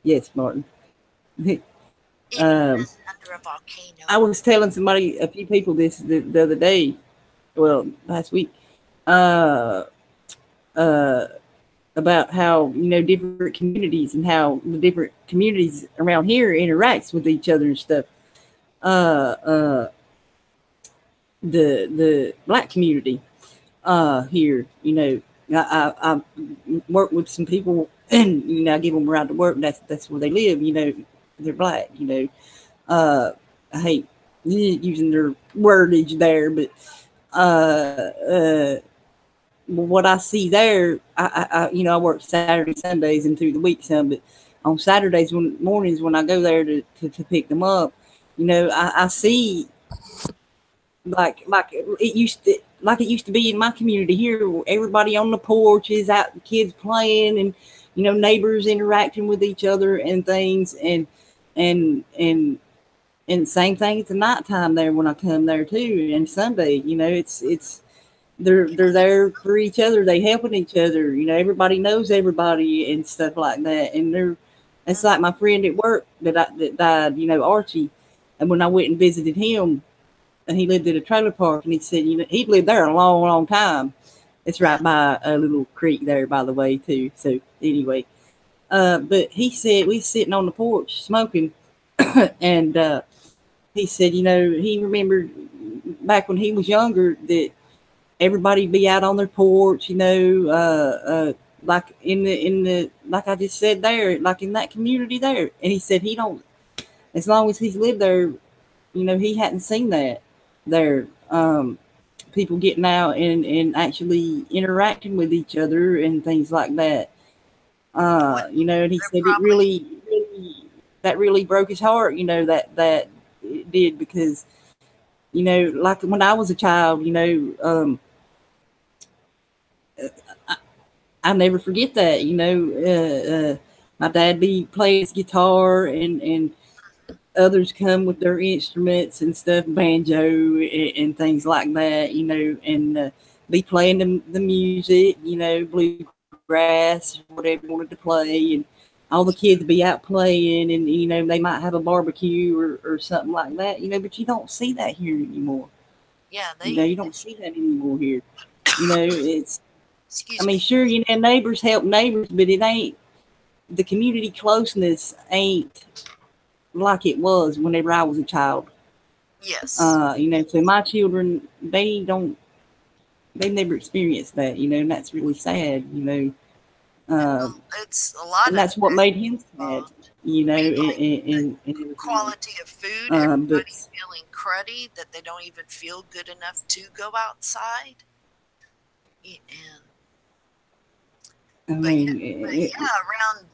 Yes, Martin. Under a volcano. I was telling a few people this the other day, well, last week, about how, you know, different communities and how the different communities around here interacts with each other and stuff. The black community, here. You know, I work with some people, and you know, I give them a ride to work. That's where they live. You know, they're black. You know, I hate using their wordage there, but what I see there, you know, I work Saturday, Sundays, and through the week some, but on Saturdays mornings when I go there to pick them up, you know, I see like it used to be in my community here, where everybody on the porches, out kids playing, and you know, neighbors interacting with each other and things, and and and same thing at the nighttime there when I come there too, and Sunday, you know, it's they're there for each other, they helping each other, you know, everybody knows everybody and stuff like that, and it's like my friend at work that died, you know, Archie, and when I went and visited him, and he lived at a trailer park, and he said, you know, he'd lived there a long, long time. It's right by a little creek there, by the way, too. So anyway, but he said we was sitting on the porch smoking, and he said, you know, he remembered back when he was younger that everybody'd be out on their porch, you know, like in the like I just said there, like in that community there. And he said he don't, as long as he's lived there, you know, he hadn't seen that there. People getting out and actually interacting with each other and things like that. You know, and he said it really, that really broke his heart, you know, that it did, because, you know, like when I was a child, you know, I'll never forget that, you know, my dad be playing his guitar, and others come with their instruments and stuff, banjo and things like that, you know, and be playing the music, you know, bluegrass, whatever you wanted to play, and all the kids be out playing, and you know, they might have a barbecue or something like that, you know, but you don't see that here anymore. Yeah, You know, you don't see that anymore here. You know, it's, excuse I mean, me. sure, you know, neighbors help neighbors, but it ain't, the community closeness ain't like it was whenever I was a child. Yes. You know, so my children, they never experienced that, you know, and that's really sad, you know. It's a lot And of that's what made him sad, you know, I mean, like and the quality of food, but everybody feeling cruddy that they don't even feel good enough to go outside. And I but yeah, mean, around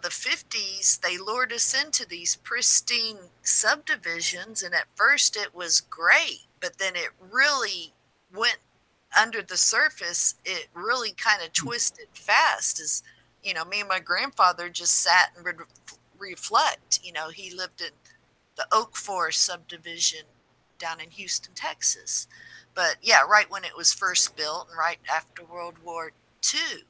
the 50s, they lured us into these pristine subdivisions, and at first it was great, but then it really went under the surface. It really kind of twisted fast, as me and my grandfather just sat and would reflect. He lived in the Oak Forest subdivision down in Houston, Texas. But yeah, right when it was first built and right after World War II.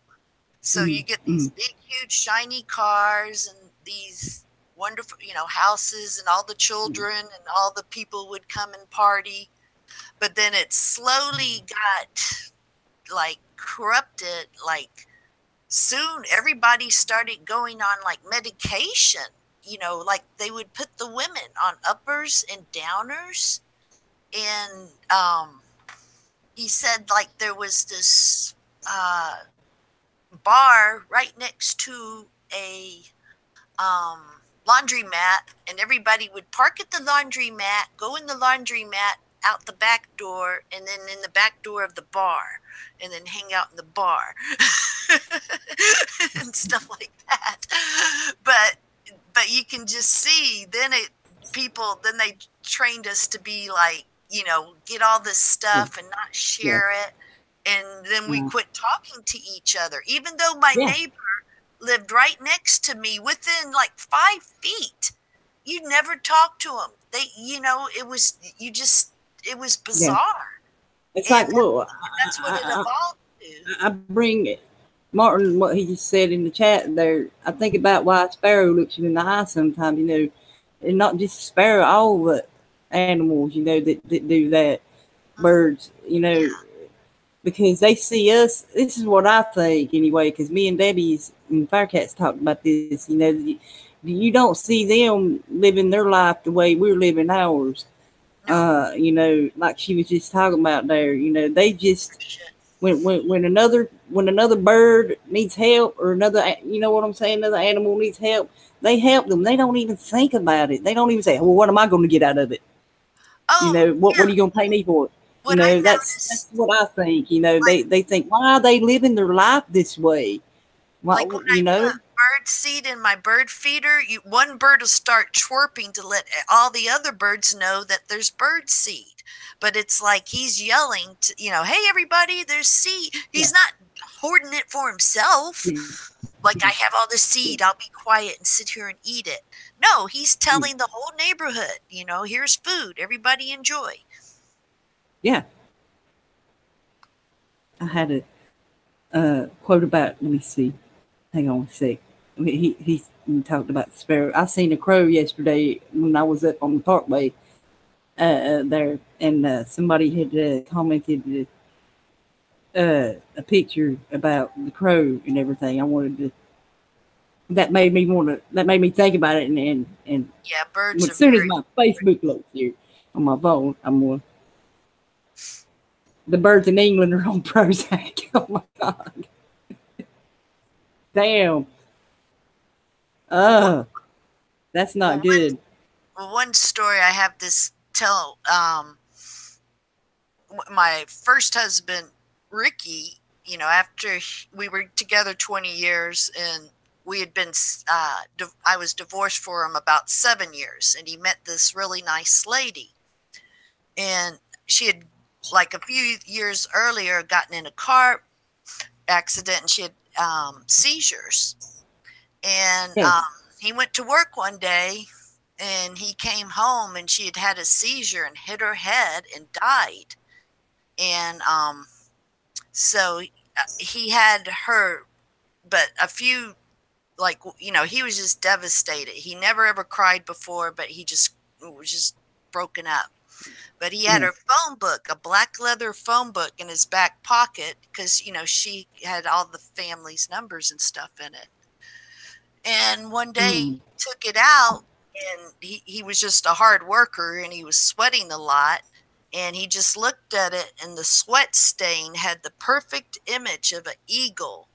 So you get these big, huge, shiny cars and these wonderful, houses, and all the children and all the people would come and party. But then it slowly got like corrupted. Like soon everybody started going on like medication, like they would put the women on uppers and downers. And he said like there was this bar right next to a laundromat, and everybody would park at the laundromat, go in the laundromat, out the back door, and then in the back door of the bar, and then hang out in the bar and stuff like that. But you can just see then they trained us to be like, get all this stuff and not share it. And then we quit talking to each other, even though my neighbor lived right next to me within like 5 feet. You never talk to him. It was bizarre. It's like, well, that's what it evolved to. I bring Martin, what he just said in the chat there. I think about why a sparrow looks you in the eye sometimes, and not just a sparrow, all the animals, that do that. Birds, because they see us. This is what I think anyway, because me and Debbie's and Firecats talked about this. You don't see them living their life the way we're living ours. No. You know, like she was just talking about there, you know, they just when another bird needs help, or another, you know what I'm saying, another animal needs help, they help them. They don't even think about it. They don't even say, well, what am I going to get out of it? You Oh, know, what yeah. are you going to pay me for it? You What I know, that's noticed, what I think. You know, like they think, why are they living their life this way? Why, like when I you know? put bird seed in my bird feeder, one bird will start chirping to let all the other birds know that there's bird seed. But it's like he's yelling to, hey, everybody, there's seed. Yeah. He's not hoarding it for himself. Yeah. Like, I have all the seed, I'll be quiet and sit here and eat it. No, he's Yeah. telling the whole neighborhood, here's food, everybody enjoy. Yeah. I had a quote about, let me see, hang on a sec. He talked about the sparrow. I seen a crow yesterday when I was up on the parkway there, and somebody had commented a picture about the crow and everything. I wanted to. That made me want to. That made me think about it, and Yeah, birds are as soon as very. my Facebook loads here on my phone, I'm going. The birds in England are on Prozac. Oh my god! Damn. Well, That's well, not good. one story I have this tell. My first husband, Ricky, after we were together 20 years, and we had been, I was divorced for him about 7 years, and he met this really nice lady. And she had, like a few years earlier, gotten in a car accident, and she had seizures. And Yes. he went to work one day, and he came home, and she had had a seizure and hit her head and died. And so he had her, but a few, like, he was just devastated. He never ever cried before, but he just was just broken up. But he had Yeah. her phone book, a black leather phone book, in his back pocket, because she had all the family's numbers and stuff in it. And one day Mm. he took it out, and he was just a hard worker, and he was sweating a lot. And he just looked at it, and the sweat stain had the perfect image of an eagle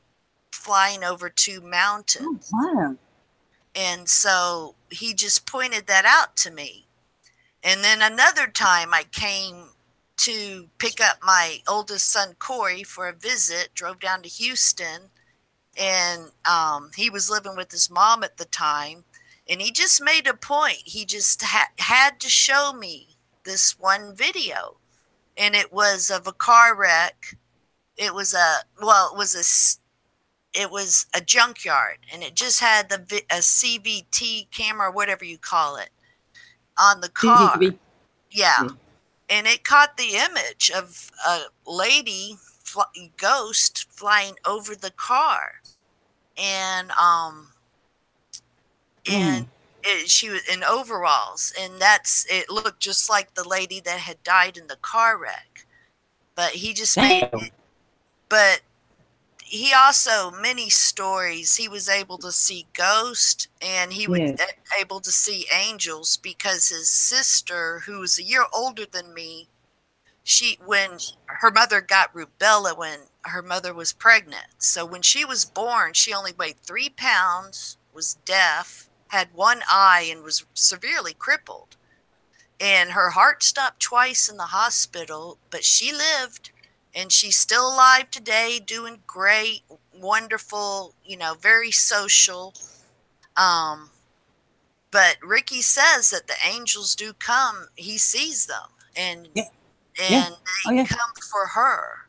flying over two Oh mountains. wow. And so he just pointed that out to me. And then another time I came to pick up my oldest son, Corey, for a visit, drove down to Houston, and he was living with his mom at the time. And he just made a point. He just had to show me this one video. And it was of a car wreck. It was a junkyard, and it just had a CVT camera, whatever you call it, on the car. CCTV. Yeah. Yeah. And it caught the image of a lady ghost flying over the car. And Mm. she was in overalls, and it looked just like the lady that had died in the car wreck. But he just made Damn. it, but he also, many stories, he was able to see ghosts, and he was Yeah. able to see angels, because his sister, who was a year older than me, when her mother got rubella when her mother was pregnant. So when she was born, she only weighed 3 pounds, was deaf, had one eye, and was severely crippled. And her heart stopped twice in the hospital, but she lived, and she's still alive today, doing great, wonderful, very social. But Ricky says that the angels do come. He sees them, and Yeah. Yeah. and Oh they yeah. come for her.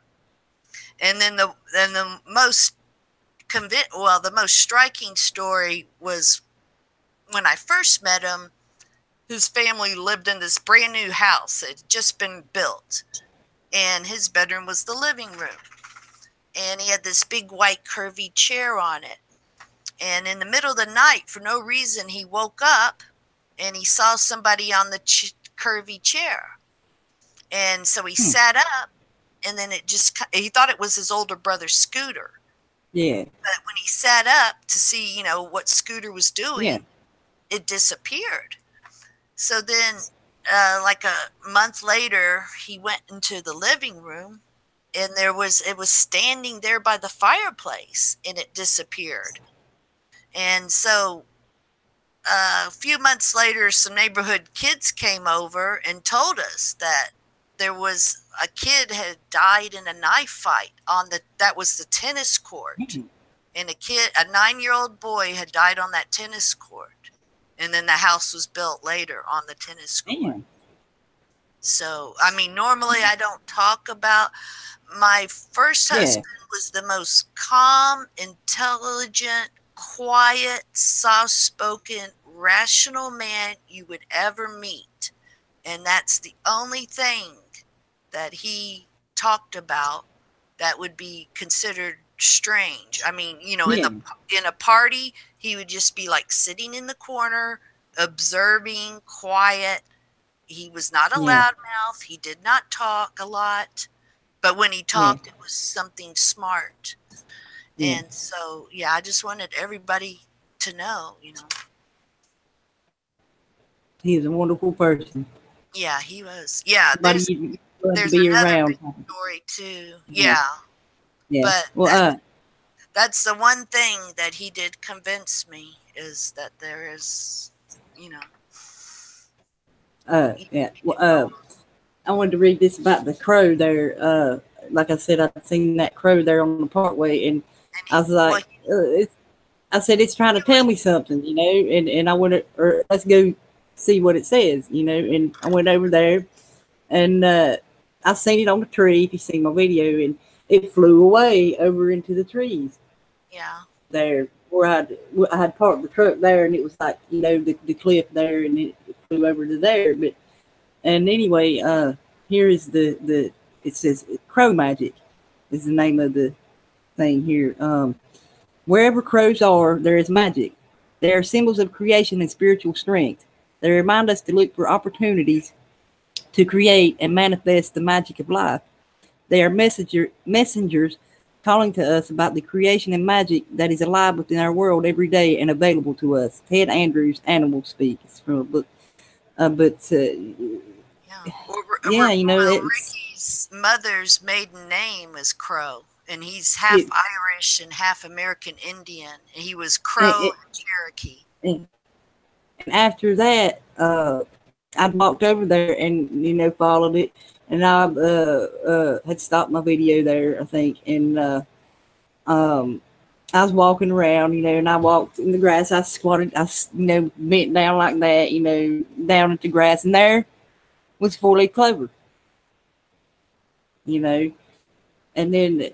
And then the most the most striking story was when I first met him. His family lived in this brand new house that had just been built, and his bedroom was the living room. And he had this big white curvy chair on it. And in the middle of the night, for no reason, he woke up and he saw somebody on the curvy chair. And so he sat up, and then he thought it was his older brother, Scooter. Yeah. But when he sat up to see, what Scooter was Yeah. doing, it disappeared. So then like a month later, he went into the living room, and it was standing there by the fireplace, and it disappeared. And so a few months later, some neighborhood kids came over and told us that there was a kid had died in a knife fight on that was the tennis court. And a 9-year-old boy had died on that tennis court. And then the house was built later on the tennis court. So, I mean, normally I don't talk about my first husband was the most calm, intelligent, quiet, soft-spoken, rational man you would ever meet. And that's the only thing that he talked about that would be considered strange. I mean, you know, in a party, he would just be like sitting in the corner, observing, quiet. He was not a loudmouth. He did not talk a lot. But when he talked, it was something smart. And so, I just wanted everybody to know, you know. He's a wonderful person. Yeah, he was. Yeah, there's another story too. Yeah. But well, that's the one thing that he did convince me is that there is, you know. Well, I wanted to read this about the crow there. Like I said, I've seen that crow there on the parkway, and I was like, I said, it's trying to tell me something, you know, and I went, or let's go see what it says, you know, and I went over there, and I seen it on the tree, if you see my video, and it flew away over into the trees. Yeah. There, where I had parked the truck there, and it was like, you know, the cliff there, and it flew over to there. But, and anyway, here is it says crow magic is the name of the thing here. Wherever crows are, there is magic. They are symbols of creation and spiritual strength. They remind us to look for opportunities to create and manifest the magic of life. They are messengers calling to us about the creation and magic that is alive within our world every day and available to us. Ted Andrews, Animal Speak. It's from a book. You know, Ricky's mother's maiden name is Crow, and he's half Irish and half American Indian. And he was Crow and Cherokee. And after that, I walked over there and, you know, followed it. And I had stopped my video there, I think. And I was walking around, you know, and I walked in the grass. I squatted, you know, bent down like that, you know, down into grass. And there was 4-leaf clover, you know. And then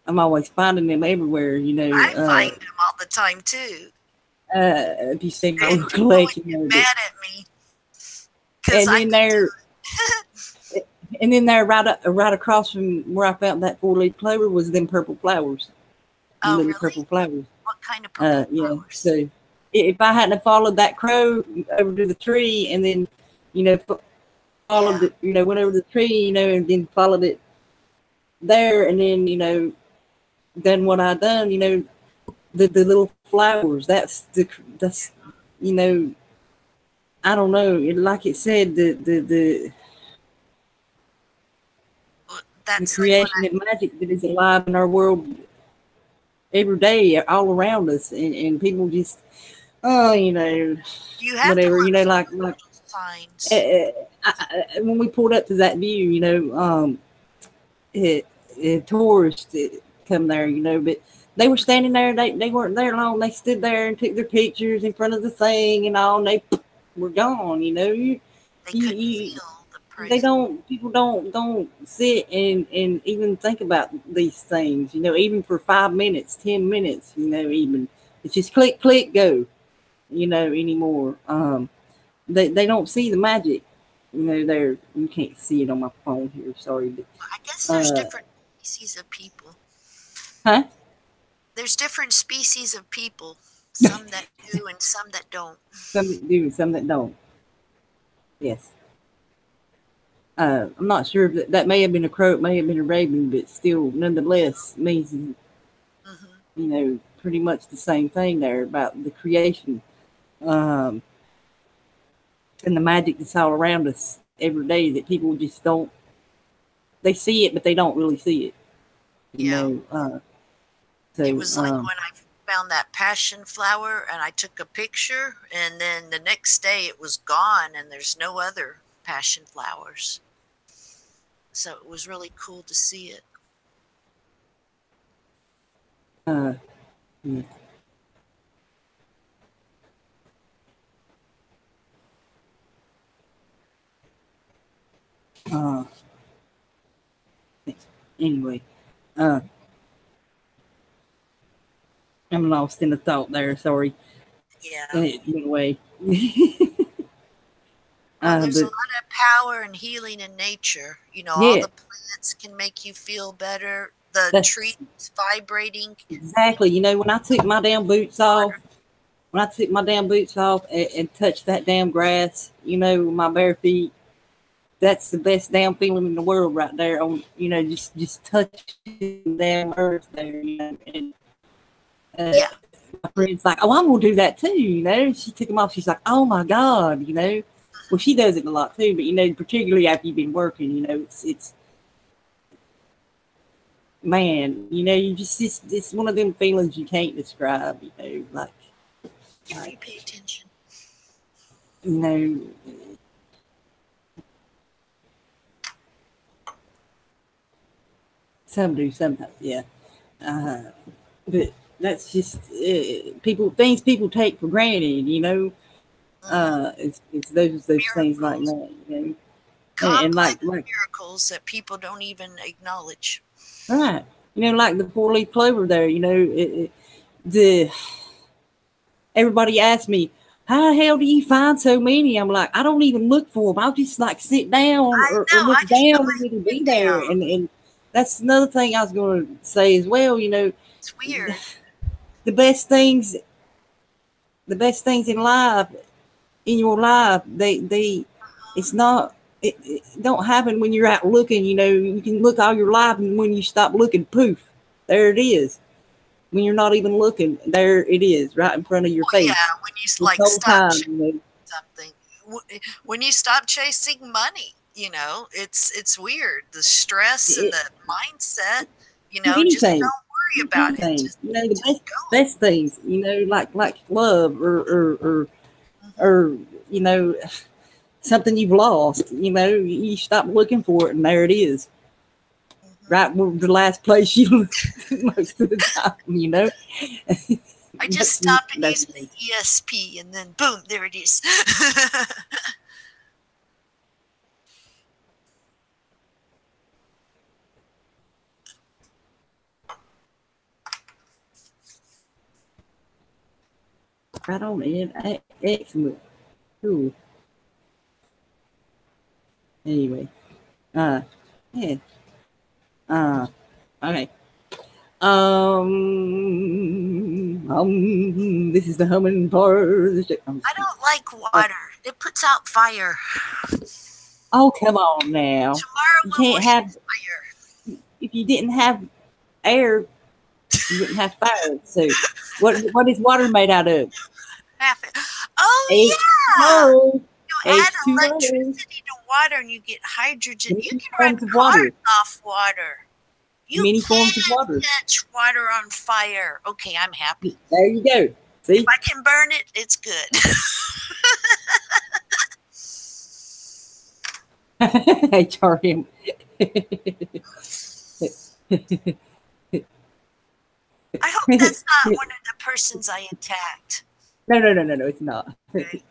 I'm always finding them everywhere, you know. I find them all the time, too. If you see my collection. You're mad at me. And then there, right across from where I found that 4-leaf clover was them purple flowers. Oh, little really? Purple flowers. What kind of purple flowers? So if I hadn't followed that crow over to the tree and then, you know, followed it, you know, went over the tree, you know, and then followed it there, and then, you know, done what I done, you know, the little flowers. That's you know, I don't know. Like it said, the creation and magic that is alive in our world every day, all around us, and people just, you know, whatever, you know, like signs. When we pulled up to that view, you know, tourists come there, you know, but they were standing there. They weren't there long. They stood there and took their pictures in front of the thing and all, and they were gone. You know, people don't sit and even think about these things. You know, even for 5 minutes, 10 minutes. You know, even it's just click, click, go. You know, anymore. They don't see the magic. You know, you can't see it on my phone here. Sorry, but I guess there's different species of people. Huh? There's different species of people. Some that do and some that don't. Some that do and some that don't. Yes. I'm not sure if that may have been a crow, it may have been a raven, but still, nonetheless, means, you know, pretty much the same thing there about the creation. and the magic that's all around us every day that people just don't. They see it, but they don't really see it. You know. So it was like when I found that passion flower and I took a picture, and then the next day it was gone, and there's no other passion flowers. So it was really cool to see it. Yeah. Anyway, I'm lost in the thought there. Sorry. Yeah. And it went away. Well, there's a lot of power and healing in nature. You know, yeah. all the plants can make you feel better. The trees vibrating. Exactly. You know, when I took my damn boots off, and touched that damn grass, you know, with my bare feet, that's the best damn feeling in the world right there. On, you know, just touching the damn earth there, you know. And yeah. My friend's like, oh, I'm gonna do that too, you know. She took them off. She's like, oh my God, you know. Well, she does it a lot too, but you know, particularly after you've been working, you know, it's man, you know, you just it's one of them feelings you can't describe, you know, like if you pay attention. You know, some do sometimes, yeah. But that's just things people take for granted, you know. It's those things like that, you know. And like miracles that people don't even acknowledge. Right. You know, like the 4-leaf clover there, you know, everybody asks me, how the hell do you find so many? I'm like, I don't even look for them. I'll just like sit down or look down and it'll be there. And that's another thing I was going to say as well, you know. It's weird. The best things in life, in your life, it's not, it don't happen when you're out looking, you know. You can look all your life, and when you stop looking, poof, there it is. When you're not even looking, there it is, right in front of your face. Yeah, when you like stop chasing something, when you stop chasing money, you know, it's weird. The stress and the mindset, you know, just don't worry about it. Just, you know, the best things, you know, like love or you know, something you've lost, you know, you stop looking for it and there it is. Right, the last place you look most of the time, you know. I just stopped and used the ESP, and then boom, there it is. Right on, Ed. Excellent. Cool. Anyway, yeah. Okay. This is the humming part. I don't like water. It puts out fire. Oh, come on now. Tomorrow you can't have fire. If you didn't have air, you wouldn't have fire. So, what is water made out of? Half it. Oh yeah. You add electricity to water, and you get hydrogen. You can run cars off water. You Many forms of water. Catch water on fire. Okay, I'm happy. There you go. See? If I can burn it, it's good. HRM. I hope that's not one of the persons I attacked. No, it's not. Okay.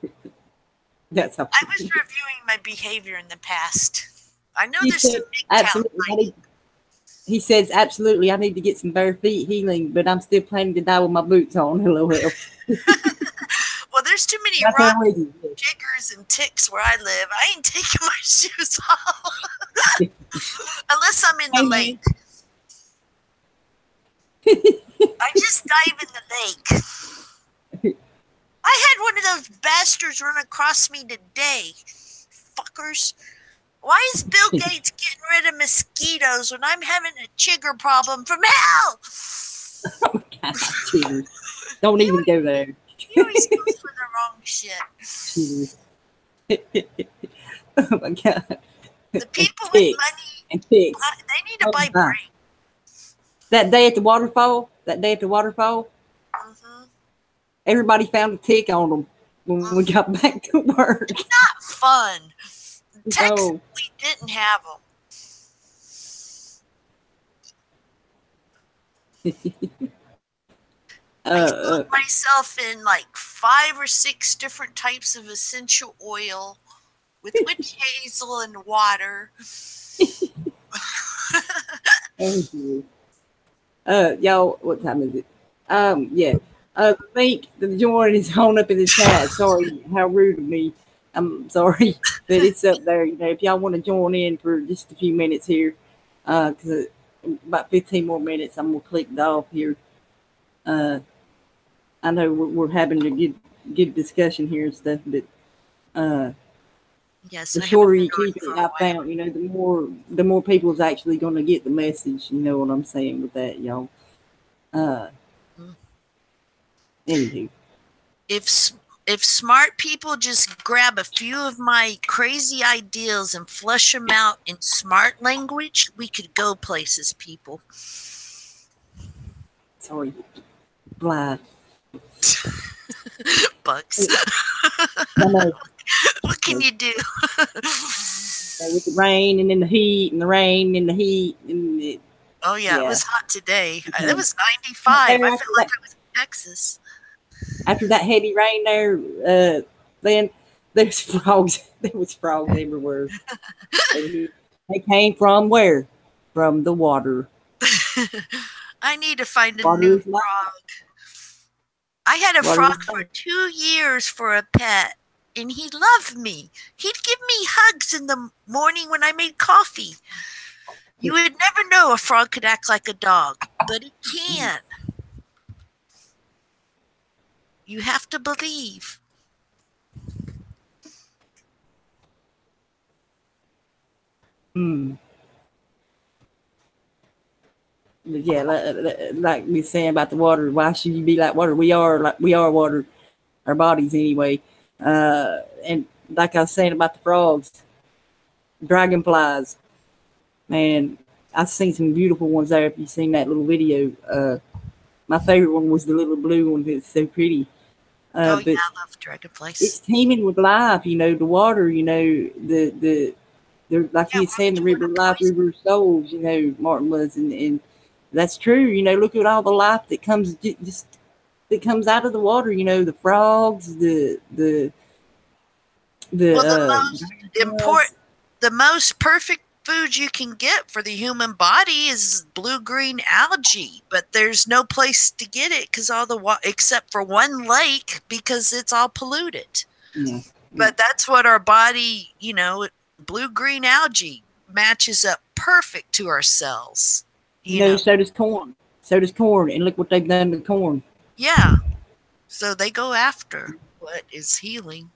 That's how I was reviewing my behavior in the past. I know there's some big talent. He says, absolutely, I need to get some bare feet healing, but I'm still planning to die with my boots on. LOL. Well, there's too many rocks, jiggers, and ticks where I live. I ain't taking my shoes off. Unless I'm in the lake. I just dive in the lake. I had one of those bastards run across me today. Fuckers. Why is Bill Gates getting rid of mosquitoes when I'm having a chigger problem from hell? Oh my God, chiggers. Don't even go there. He always goes for the wrong shit. Chiggers. Oh my God. The people with money, and ticks. They need to buy brains. That day at the waterfall, everybody found a tick on them when we got back to work. They're not fun. Texas, we didn't have them. I put myself in like 5 or 6 different types of essential oil with witch hazel and water. Thank you. Y'all, what time is it? Yeah. Link the join is on up in the chat. Sorry, how rude of me. I'm sorry, but it's up there. You know, if y'all want to join in for just a few minutes here, because about 15 more minutes, I'm gonna click it off here. I know we're having a good discussion here and stuff, but yes, the shorter you keep it, I found, you know, the more people's actually going to get the message. You know what I'm saying with that, y'all. Anywho, if smart people just grab a few of my crazy ideas and flesh them out in smart language, we could go places, people. Sorry, Bly. Bugs. What can you do? With the rain and then the heat and the rain and the heat. And it was hot today. It was 95. I felt like I was in Texas. After that heavy rain there, then there's frogs. There was frogs everywhere. They came from where? From the water. I need to find a new frog. I had a frog for 2 years for a pet, and he loved me. He'd give me hugs in the morning when I made coffee. You would never know a frog could act like a dog, but it can. You have to believe. Yeah, like we saying about the water. Why should you be like water? We are water. Our bodies anyway. And like I was saying about the frogs, dragonflies. Man, I've seen some beautiful ones there. If you've seen that little video, my favorite one was the little blue one. It's so pretty. But I love dragonflies. It's teeming with life. You know, the water. You know, the like you said, the river life, river souls. You know, Martin was, and that's true. You know, look at all the life that comes that comes out of the water. You know, the frogs, the most perfect food you can get for the human body is blue-green algae, but there's no place to get it because all the except for one lake because it's all polluted. Yeah. But that's what our body, you know, blue-green algae matches up perfect to our cells. You know, so does corn. So does corn, and look what they've done to corn. Yeah. So they go after what is healing.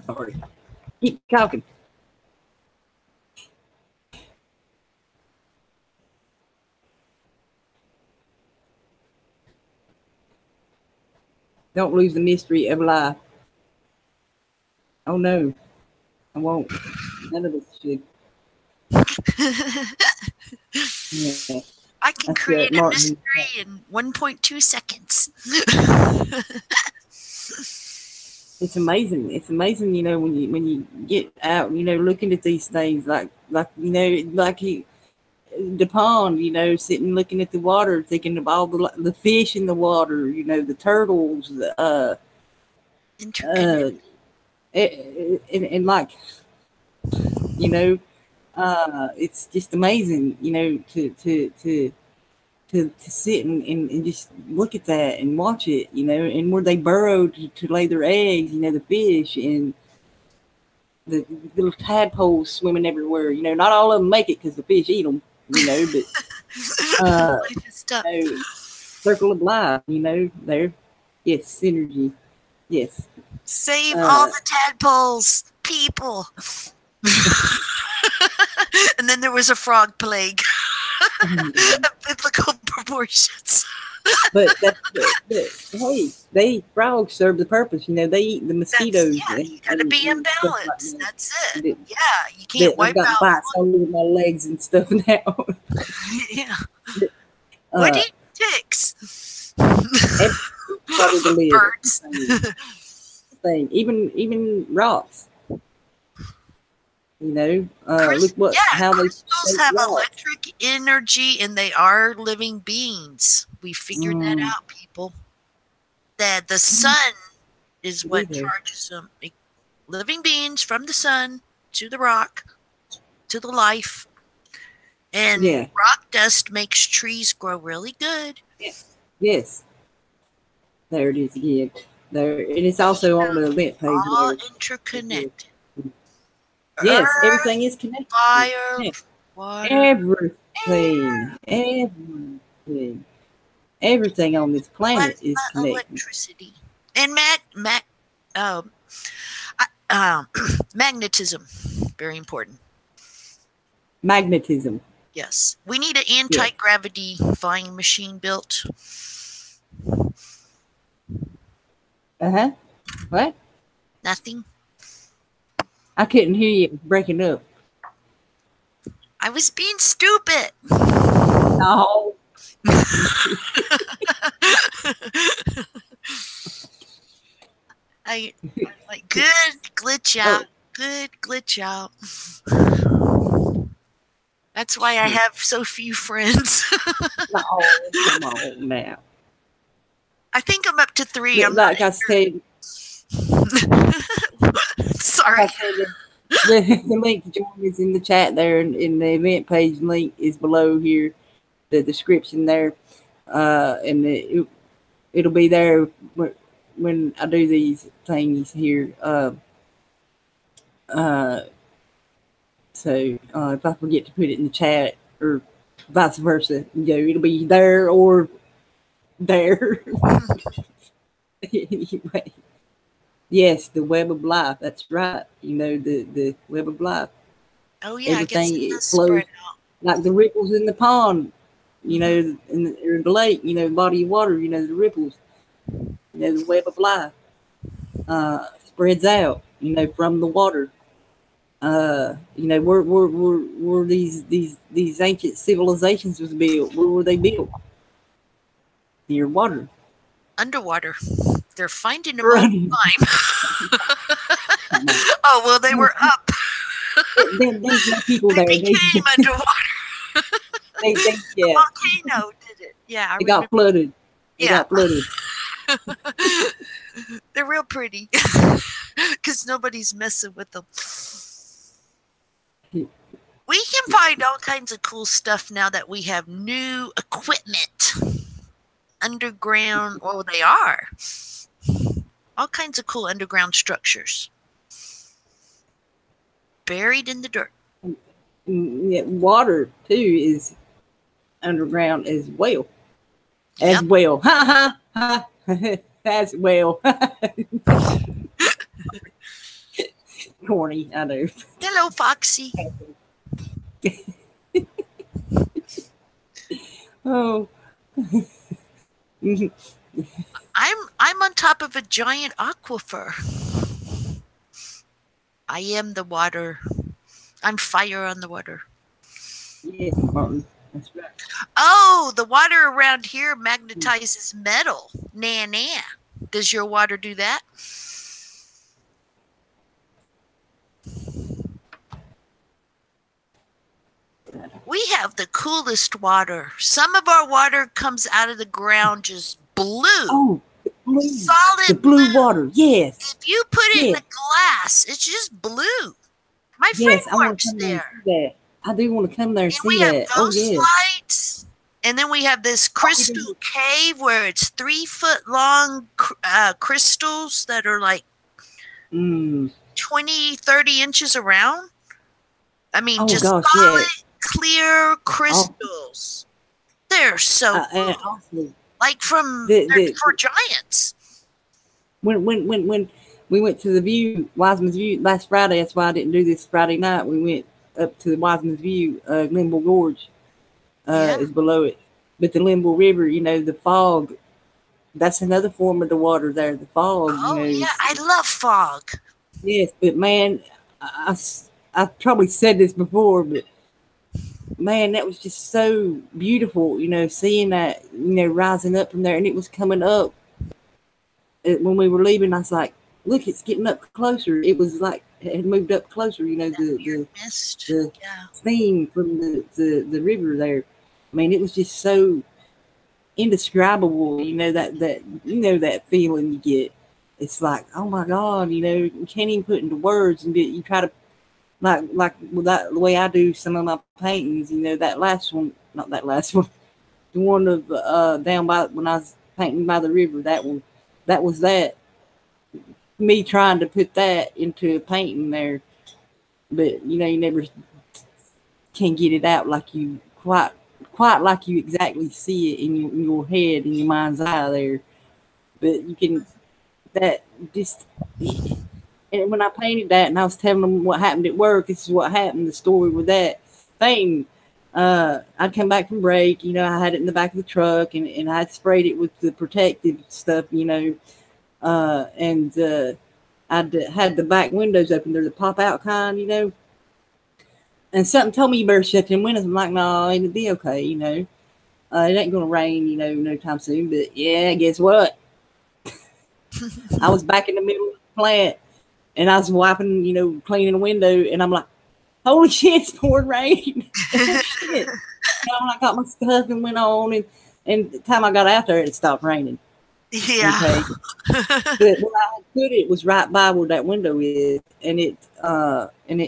Sorry. Keep talking. Don't lose the mystery of life. Oh no, I won't. None of us should. Yeah. I can create a mystery in 1.2 seconds. It's amazing. It's amazing, you know, when you get out, you know, looking at these things like you know, like the pond, you know, sitting looking at the water, thinking of all the fish in the water, you know, the turtles, and like, you know, it's just amazing, you know, to to sit and just look at that and watch it, you know, and where they burrow to lay their eggs, you know, the fish and the little tadpoles swimming everywhere. You know, not all of them make it because the fish eat them, you know, but you know, circle of life, you know, there. Yes, synergy. Yes. Save all the tadpoles, people. And then there was a frog plague of biblical proportions. But hey, frogs serve the purpose. You know, they eat the mosquitoes. You got to be in balance. Like that's it. You can't wipe out. I've got bites all over my legs and stuff now. Yeah. What do you ticks? Birds. Thing. Even rocks. You know, look how crystals have electric energy, and they are living beings. We figured that out, people. That the sun is what charges them. Living beings from the sun to the rock to the life, and rock dust makes trees grow really good. Yes. There it is again. There, and it's also on the event page. All interconnected. Yes, everything is connected. Fire, water, everything on this planet is connected. Electricity and magnetism, very important. Magnetism. Yes, we need an anti-gravity flying machine built. What? Nothing. I couldn't hear you. It was breaking up. I was being stupid. No. I like good glitch out. Good glitch out. That's why I have so few friends. No, come on now. I think I'm up to 3. I'm like I said. Sorry. The link to join is in the chat there, and in the event page link is below here, the description there, and it'll be there when I do these things here. So if I forget to put it in the chat or vice versa, you know, it'll be there or there. Anyway. Yes, the web of life. That's right. You know, the web of life. Oh yeah, everything it flows like the ripples in the pond. You know, in the lake. You know, the body of water. You know, the ripples. You know, the web of life spreads out. You know, from the water. You know, where these ancient civilizations was built. Where were they built? Near water. Underwater. They're finding them all the time. Oh, well, they were up. There's no people there. They became underwater. The volcano did it. Yeah, it got flooded. It got flooded. They're real pretty because nobody's messing with them. We can find all kinds of cool stuff now that we have new equipment. Underground, well, they are. All kinds of cool underground structures. Buried in the dirt. Yeah, water, too, is underground as well. As well. Ha, ha, ha. As well. Corny, I know. Hello, Foxy. Oh. I'm on top of a giant aquifer. I am the water. I'm fire on the water. Yes, Martin. That's right. Oh, the water around here magnetizes metal. Nah. Does your water do that? We have the coolest water. Some of our water comes out of the ground just blue. Oh, blue. Solid the blue water. Yes. If you put it in the glass, it's just blue. My friend works there. I do want to come there and see we that. have ghost lights. And then we have this crystal cave where it's 3 foot long crystals that are like 20, 30 inches around. I mean, just solid, clear crystals. They're so cool. Like from for giants. When we went to the View, Wiseman's View last Friday, that's why I didn't do this Friday night. We went up to the Wiseman's View, Glenville Gorge is below it. But the Limble River, you know, the fog, that's another form of the water there. The fog. Oh, you know, yeah, I love fog. Yes, but man, I've probably said this before, but man, that was just so beautiful, you know, seeing that, you know, rising up from there, and it was coming up. When we were leaving, I was like, look, it's getting up closer. It was like it had moved up closer, you know, the steam from the river there. I mean, it was just so indescribable, you know, that feeling you get. It's like, oh my God, you know, you can't even put into words, and you try to like the way I do some of my paintings, you know, that last one, not that last one, the one of down by when I was painting by the river, that one, that was that me trying to put that into a painting there, but you know, you never can get it out like you quite like you exactly see it in your head, in your mind's eye there, but you can that just. And when I painted that and I was telling them what happened at work, this is what happened, the story with that painting. I'd come back from break, you know, I had it in the back of the truck, and I sprayed it with the protective stuff, you know, and I'd had the back windows open. They're the pop out kind, you know. And something told me you better shut them windows. I'm like, no, it'll be okay, you know. It ain't going to rain, you know, no time soon. But yeah, guess what? I was back in the middle of the plant. And I was wiping, you know, cleaning the window, and I'm like, holy shit, it's pouring rain. Shit. So I got my stuff and went on, and the time I got out there, it stopped raining. Yeah. Okay. But where I put it was right by where that window is, and it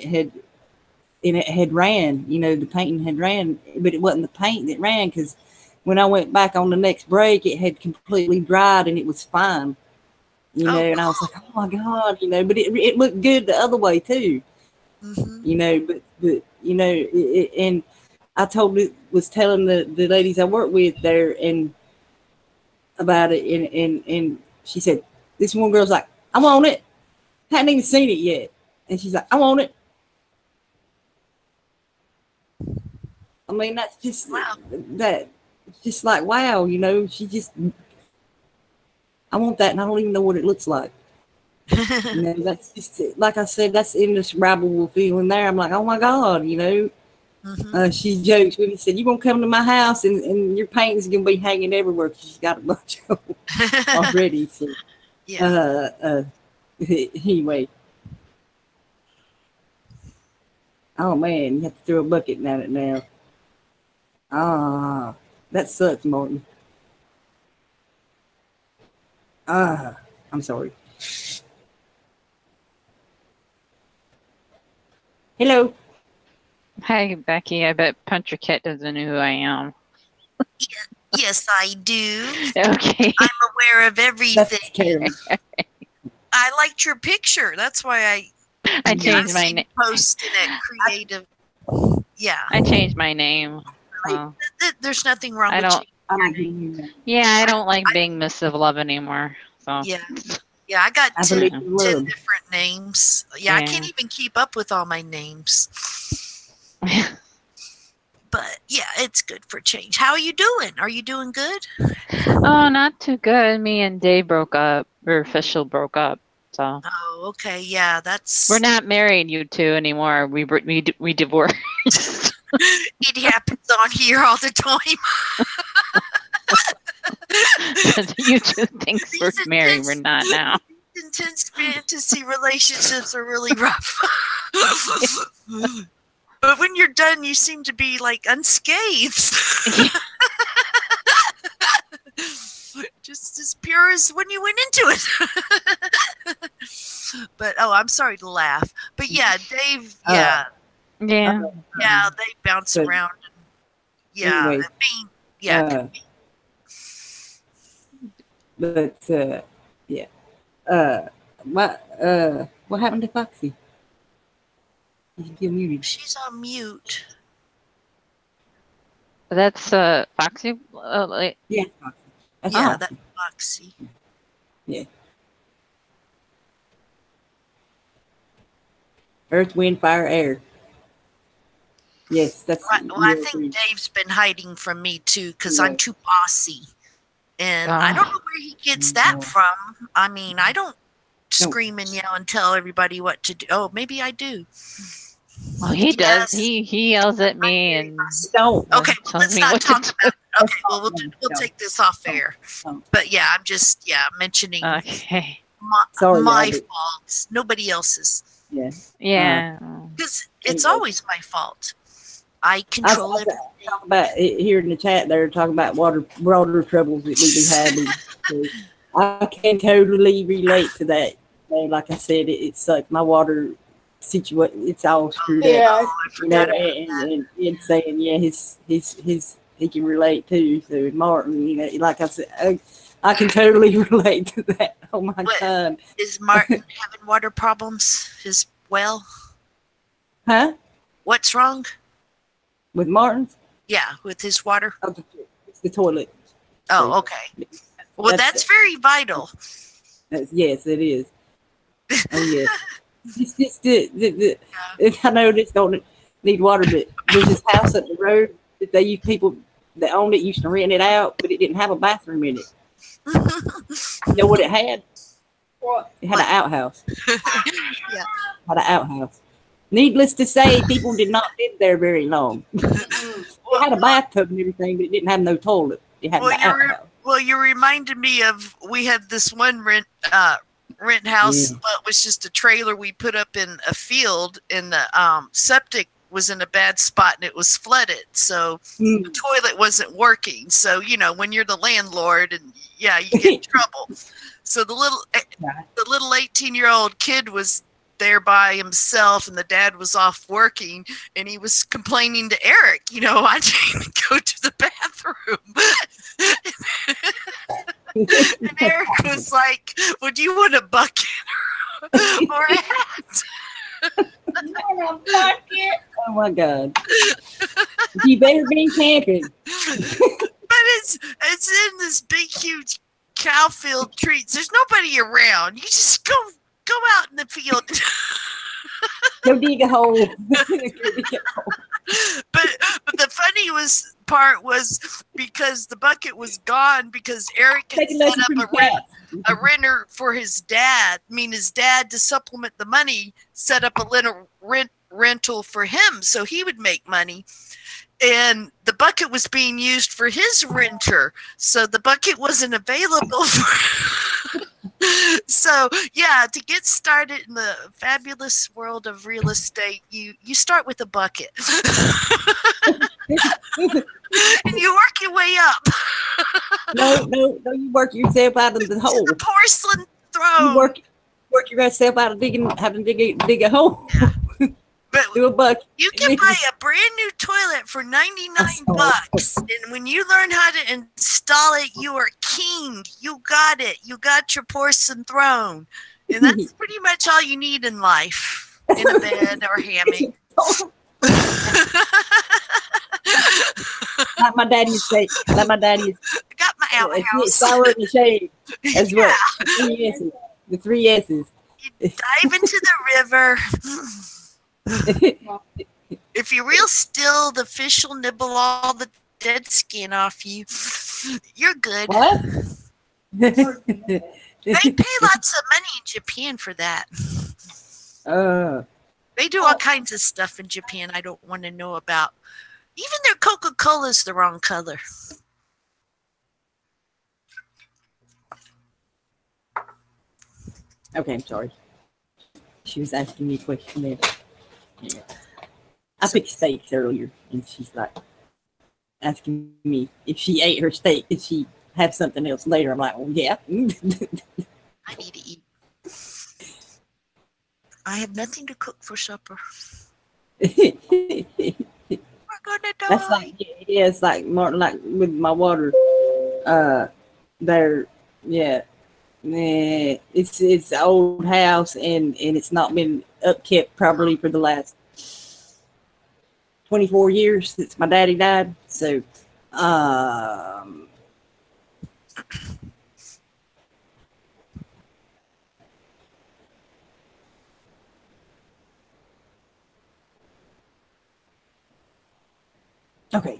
had ran, you know, the painting had ran, but it wasn't the paint that ran, because when I went back on the next break, it had completely dried and it was fine. You know, and I was like, oh my God, you know, but it looked good the other way too, you know, but you know, and I was telling the ladies I work with there and about it, and she said, this one girl's like, I want it. Hadn't even seen it yet. And she's like, I want it. I mean, that's just, it's just like, wow, you know, she just, I want that, and I don't even know what it looks like. You know, that's just, like I said, that's indescribable feeling there. I'm like, oh my God, you know. She jokes with me, said, you're going to come to my house, and your paintings are going to be hanging everywhere, because she's got a bunch of them already. So, anyway. Oh, man, you have to throw a bucket at it now. Ah, that sucks, Martin. I'm sorry. Hello. Hi, Becky. I bet Puncher Kit doesn't know who I am. Yes, I do. Okay. I'm aware of everything. I liked your picture. That's why I changed my name. Posting it creative. Yeah. I changed my name. So. There's nothing wrong with you. Yeah, I don't like being Miss of Love anymore. So. Yeah. Yeah, I got 10 different names. Yeah, I can't even keep up with all my names. But yeah, it's good for change. How are you doing? Are you doing good? Oh, not too good. Me and Dave broke up. We're official broke up. So. Oh, okay. Yeah, that's. We're not married, you two, anymore. We divorced. It happens on here all the time. You two think we're married. We're not now. Intense fantasy relationships are really rough. But when you're done, you seem to be like unscathed. Just as pure as when you went into it. But I'm sorry to laugh. But yeah, Dave, yeah, they bounce around. And, yeah, anyway. I mean, Yeah. But yeah. What happened to Foxy? Did you get muted? She's on mute. That's Foxy. Yeah, Foxy. That's Yeah, Foxy. that's Foxy. Yeah. Earth, wind, fire, air. Yes, that's. Well, I think Dave's been hiding from me too because I'm too bossy, and I don't know where he gets that from. I mean, I don't scream and yell and tell everybody what to do. Oh, maybe I do. Well, he does. He yells at me and don't. Okay, well, let's not talk about it. Okay, well, we'll take this off air. But yeah, I'm just mentioning okay. my faults, nobody else's. Yeah. Yeah. Because it's always my fault. I control it. Talk about here in the chat. They're talking about water troubles that we be having. So I can totally relate to that. And like I said, it's like my water situation. It's all screwed up. Yeah, and saying he can relate too. So Martin, like I said, I can totally relate to that. Oh my God! Is Martin having water problems as well? Huh? What's wrong? With Martin's? Yeah, with his water. It's the toilet. Oh, okay. Well, that's very vital. Yes, it is. Oh, yes. I know this don't need water, but there's this house up the road that they used people that owned it used to rent it out, but it didn't have a bathroom in it. You know what it had? What? It had an outhouse. Yeah. Had an outhouse. Needless to say, people did not live there very long. It had a bathtub and everything, but it didn't have no toilet. It had an outhouse. Well, you reminded me of, we had this one rent house, but it was just a trailer we put up in a field, and the septic was in a bad spot and it was flooded, so the toilet wasn't working. So when you're the landlord, and you get in trouble. So the little 18-year-old kid was there by himself, and the dad was off working, and he was complaining to Eric, I didn't go to the bathroom. And Eric was like, well, do you want a bucket or a hat? Oh my God. You better be camping. But it's in this big, huge cow field trees. There's nobody around. You just go out in the field. Go dig a hole. But the funny part was because the bucket was gone, because Eric had set up a renter for his dad. His dad, to supplement the money, set up a little rental for him so he would make money. And the bucket was being used for his renter, so the bucket wasn't available for So to get started in the fabulous world of real estate, you start with a bucket. And you work your way up. No, you work yourself out of the hole. The porcelain throne. You work yourself out of having to dig a hole. Yeah. But do a bucket. You can buy a brand new toilet for $99, and when you learn how to install it, you are king. You got it. You got your porcelain throne, and that's pretty much all you need in life, in a bed or hammock. Like my daddy used to say. Like my daddy. I got my outhouse. Sour in the shade. That's what. The 3 S's. You dive into the river. If you're real still, the fish will nibble all the dead skin off you. You're good. What? They pay lots of money in Japan for that. They do all kinds of stuff in Japan I don't want to know about. Even their Coca-Cola is the wrong color. Okay, I'm sorry. She was asking me a question there. Yeah. I picked steaks earlier, and she's like asking me if she ate her steak, did she have something else later? I'm like, well, yeah. I need to eat. I have nothing to cook for supper. We're gonna die. That's like, yeah, it's like more like with my water. There, yeah. Nah, it's an old house and it's not been upkept properly for the last 24 years since my daddy died. So, okay.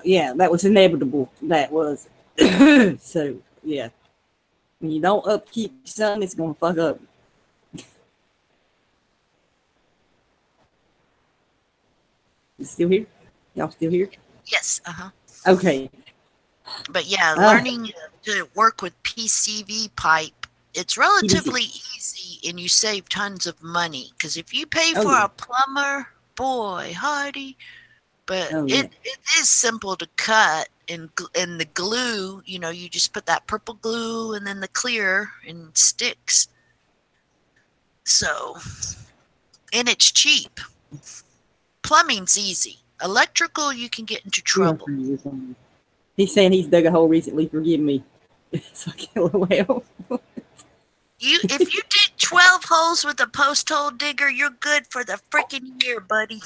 Yeah, that was inevitable. That was. So, yeah. When you don't upkeep something, it's gonna fuck up. You still here? Y'all still here? Yes. Okay. But yeah, learning to work with PCV pipe, it's relatively easy, and you save tons of money. Because if you pay for a plumber, boy, hardy. But it is simple to cut, and the glue, you know, you just put that purple glue and then the clear and sticks. So, and it's cheap. Plumbing's easy. Electrical, you can get into trouble. He's saying he's dug a hole recently. Forgive me. So well. If you dig 12 holes with a post hole digger, you're good for the freaking year, buddy.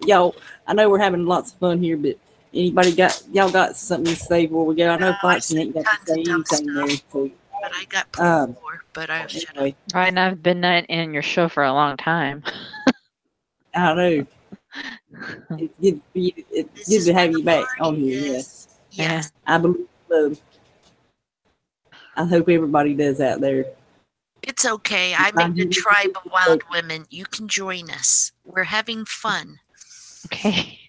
Y'all, I know we're having lots of fun here, but y'all got something to say before we go? I know Foxy ain't got to say anything there. So, but I got plenty more, but I should have. Right, and I've been in your show for a long time. I know. It's good to have you back on here. Yes. Yeah. I believe so. I hope everybody does out there. It's okay. I'm in the tribe of wild women. You can join us. We're having fun. Okay.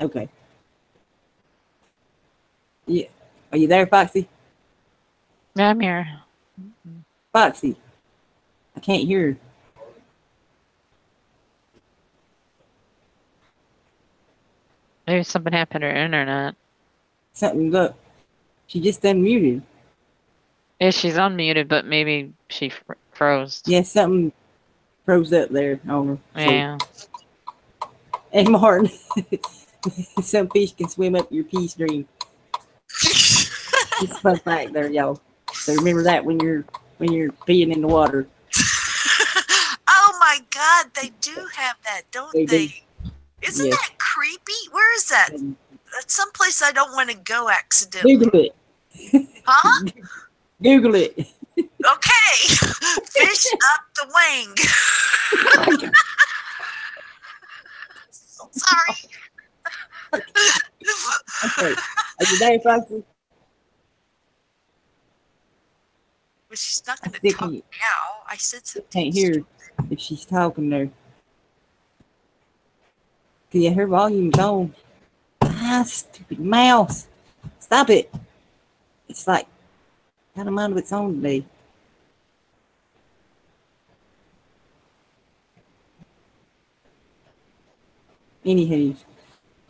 Okay. Yeah. Are you there, Foxy? Yeah, I'm here. Foxy. I can't hear. Maybe something happened to her internet. Something's up. She just unmuted. Yeah, she's unmuted, but maybe she froze. Yeah, something froze up there on her. Yeah. Hey, Martin. Some fish can swim up your pea stream. It's a fun fact there, y'all. So remember that when you're peeing in the water. Oh my God, they do have that, don't they? Isn't Yes. that creepy? Where is that? That's someplace I don't want to go accidentally. Google it. Huh? Google it. Okay. Fish up the wing. Sorry. Okay. Are you there, Foxy? Well, she's not going to talk now. I said something. Can't hear if she's talking there. Yeah, her volume's on. Ah, stupid mouse. Stop it. It's like got a mind of its own today. Anywho,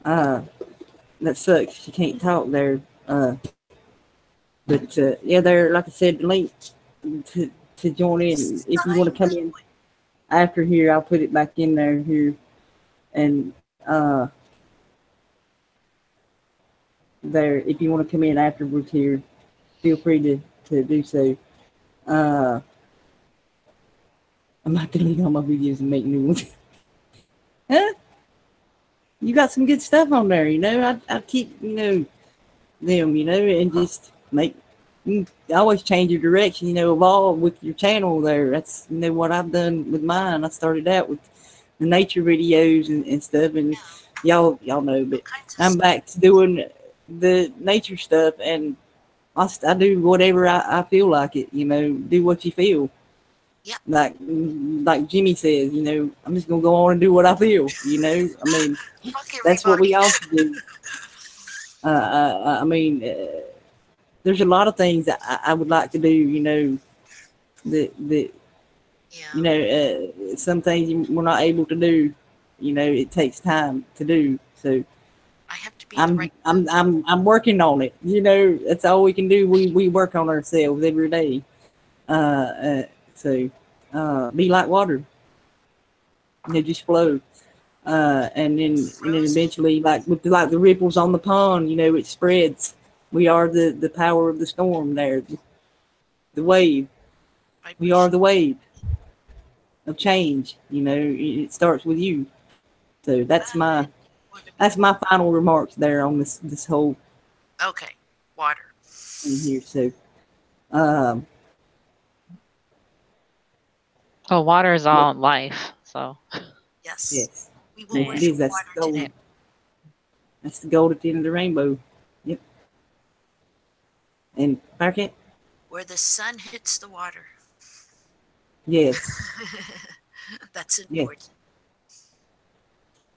that sucks. She can't talk there. But yeah, there, like I said, the link to join in. If you want to come in after here, I'll put it back in there here. And there, if you want to come in afterwards here, feel free to do so. I'm not deleting all my videos and make new ones. Huh? You got some good stuff on there, you know. I keep, you know, them, you know, and just make, always change your direction, you know, evolve with your channel there. That's, you know, what I've done with mine. I started out with the nature videos and stuff, and y'all know, but I'm back to doing the nature stuff, and I do whatever I feel like it, you know, do what you feel. Yeah. Like Jimmy says, you know, I'm just gonna go on and do what I feel, you know. I mean, that's what we all should do. I mean, there's a lot of things that I would like to do, you know, that you know, some things we're not able to do, you know, it takes time to do. So I have to be the right. I'm working on it. You know, that's all we can do. We work on ourselves every day. So be like water. You know, just flow. And then eventually, like with the ripples on the pond, you know, it spreads. We are the power of the storm. There, the wave. We are the wave of change. You know, it starts with you. So that's my final remarks there on this whole. Okay, water. In here, so. Well, water is all life. So. Yes. Yes. We will worship water today. That's the gold at the end of the rainbow. Yep. And Firecat? Where the sun hits the water. Yes. That's important.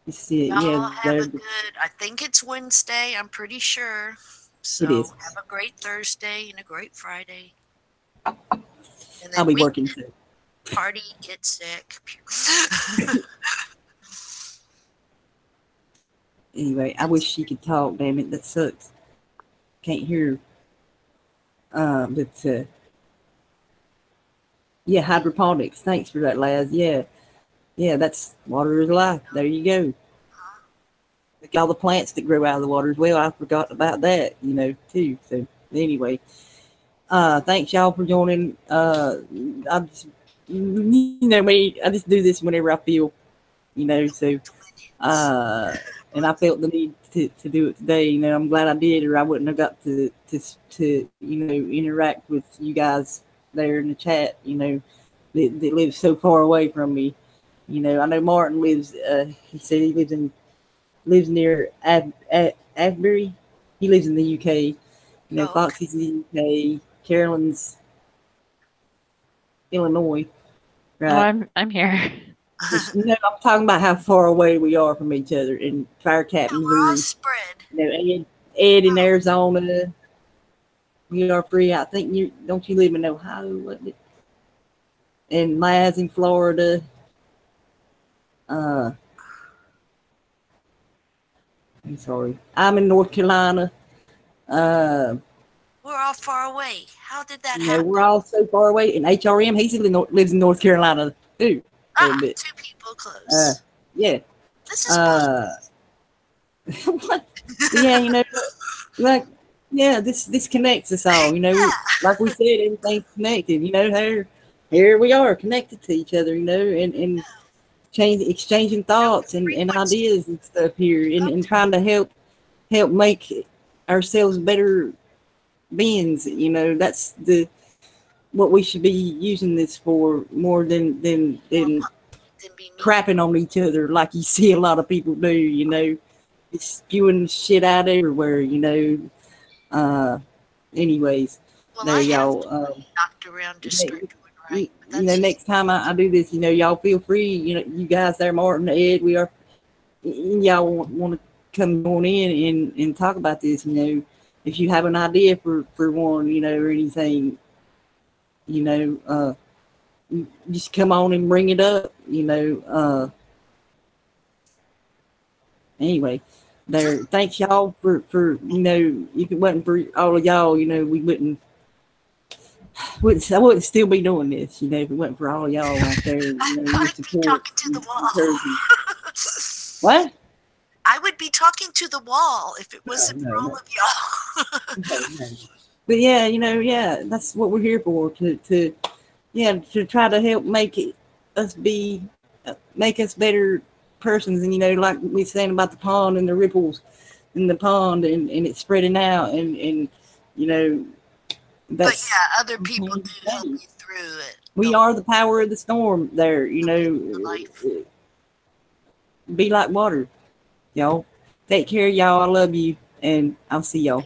Yes. Yeah. Y'all have a good, I think it's Wednesday, I'm pretty sure. So it is. Have a great Thursday and a great Friday. And then I'll be working too. Party, get sick. Anyway, I wish she could talk, damn it, that sucks. Can't hear her. But yeah, hydroponics. Thanks for that, Laz. Yeah. Yeah, that's water is life. There you go. Look at all the plants that grow out of the water as well. I forgot about that, you know, too. So anyway, thanks y'all for joining. I just, you know me, I just do this whenever I feel, you know, so and I felt the need to do it today. You know, I'm glad I did, or I wouldn't have got to you know, interact with you guys there in the chat, you know, that live so far away from me. You know, I know Martin lives, he said he lives near Asbury. He lives in the UK. You know, Foxy's in the UK. Carolyn's Illinois. Right? Oh, I'm here. No, I'm talking about how far away we are from each other. And Firecat, we're all spread. You know, Ed in Arizona. We are free. I think don't you live in Ohio, wasn't it? And Laz in Florida. I'm sorry. I'm in North Carolina. We're all far away. How did that happen? We're all so far away. And HRM, he lives in North Carolina too. Two people close. Yeah. This is what? Yeah, you know, like, yeah, this connects us all. You know, like we said, everything's connected. You know, here we are connected to each other. You know, and exchanging thoughts and ideas and stuff here, and trying to help make ourselves better beings. You know, that's what we should be using this for, more than crapping on each other like you see a lot of people do. You know, it's spewing shit out everywhere. You know. Anyways, there y'all. Knocked around to start doing right. You know, next time I do this, you know, y'all feel free. You know, you guys there, Martin, Ed, we are. Y'all want to come on in and talk about this. You know, if you have an idea for one, you know, or anything, you know, just come on and bring it up. You know. Anyway, there. Thanks y'all for you know, if it wasn't for all of y'all, you know, I wouldn't still be doing this, you know, if it wasn't for all of y'all out there. You know, I'd be talking to the wall. What? I would be talking to the wall if it wasn't for all of y'all. But yeah, you know, yeah, that's what we're here for, to try to help make us better persons. And you know, like we saying about the pond and the ripples in the pond, and it's spreading out, and you know, that's, but yeah, other people do help you through it. We are the power of the storm there, you know. Be like water, y'all. Take care, y'all. I love you, and I'll see y'all.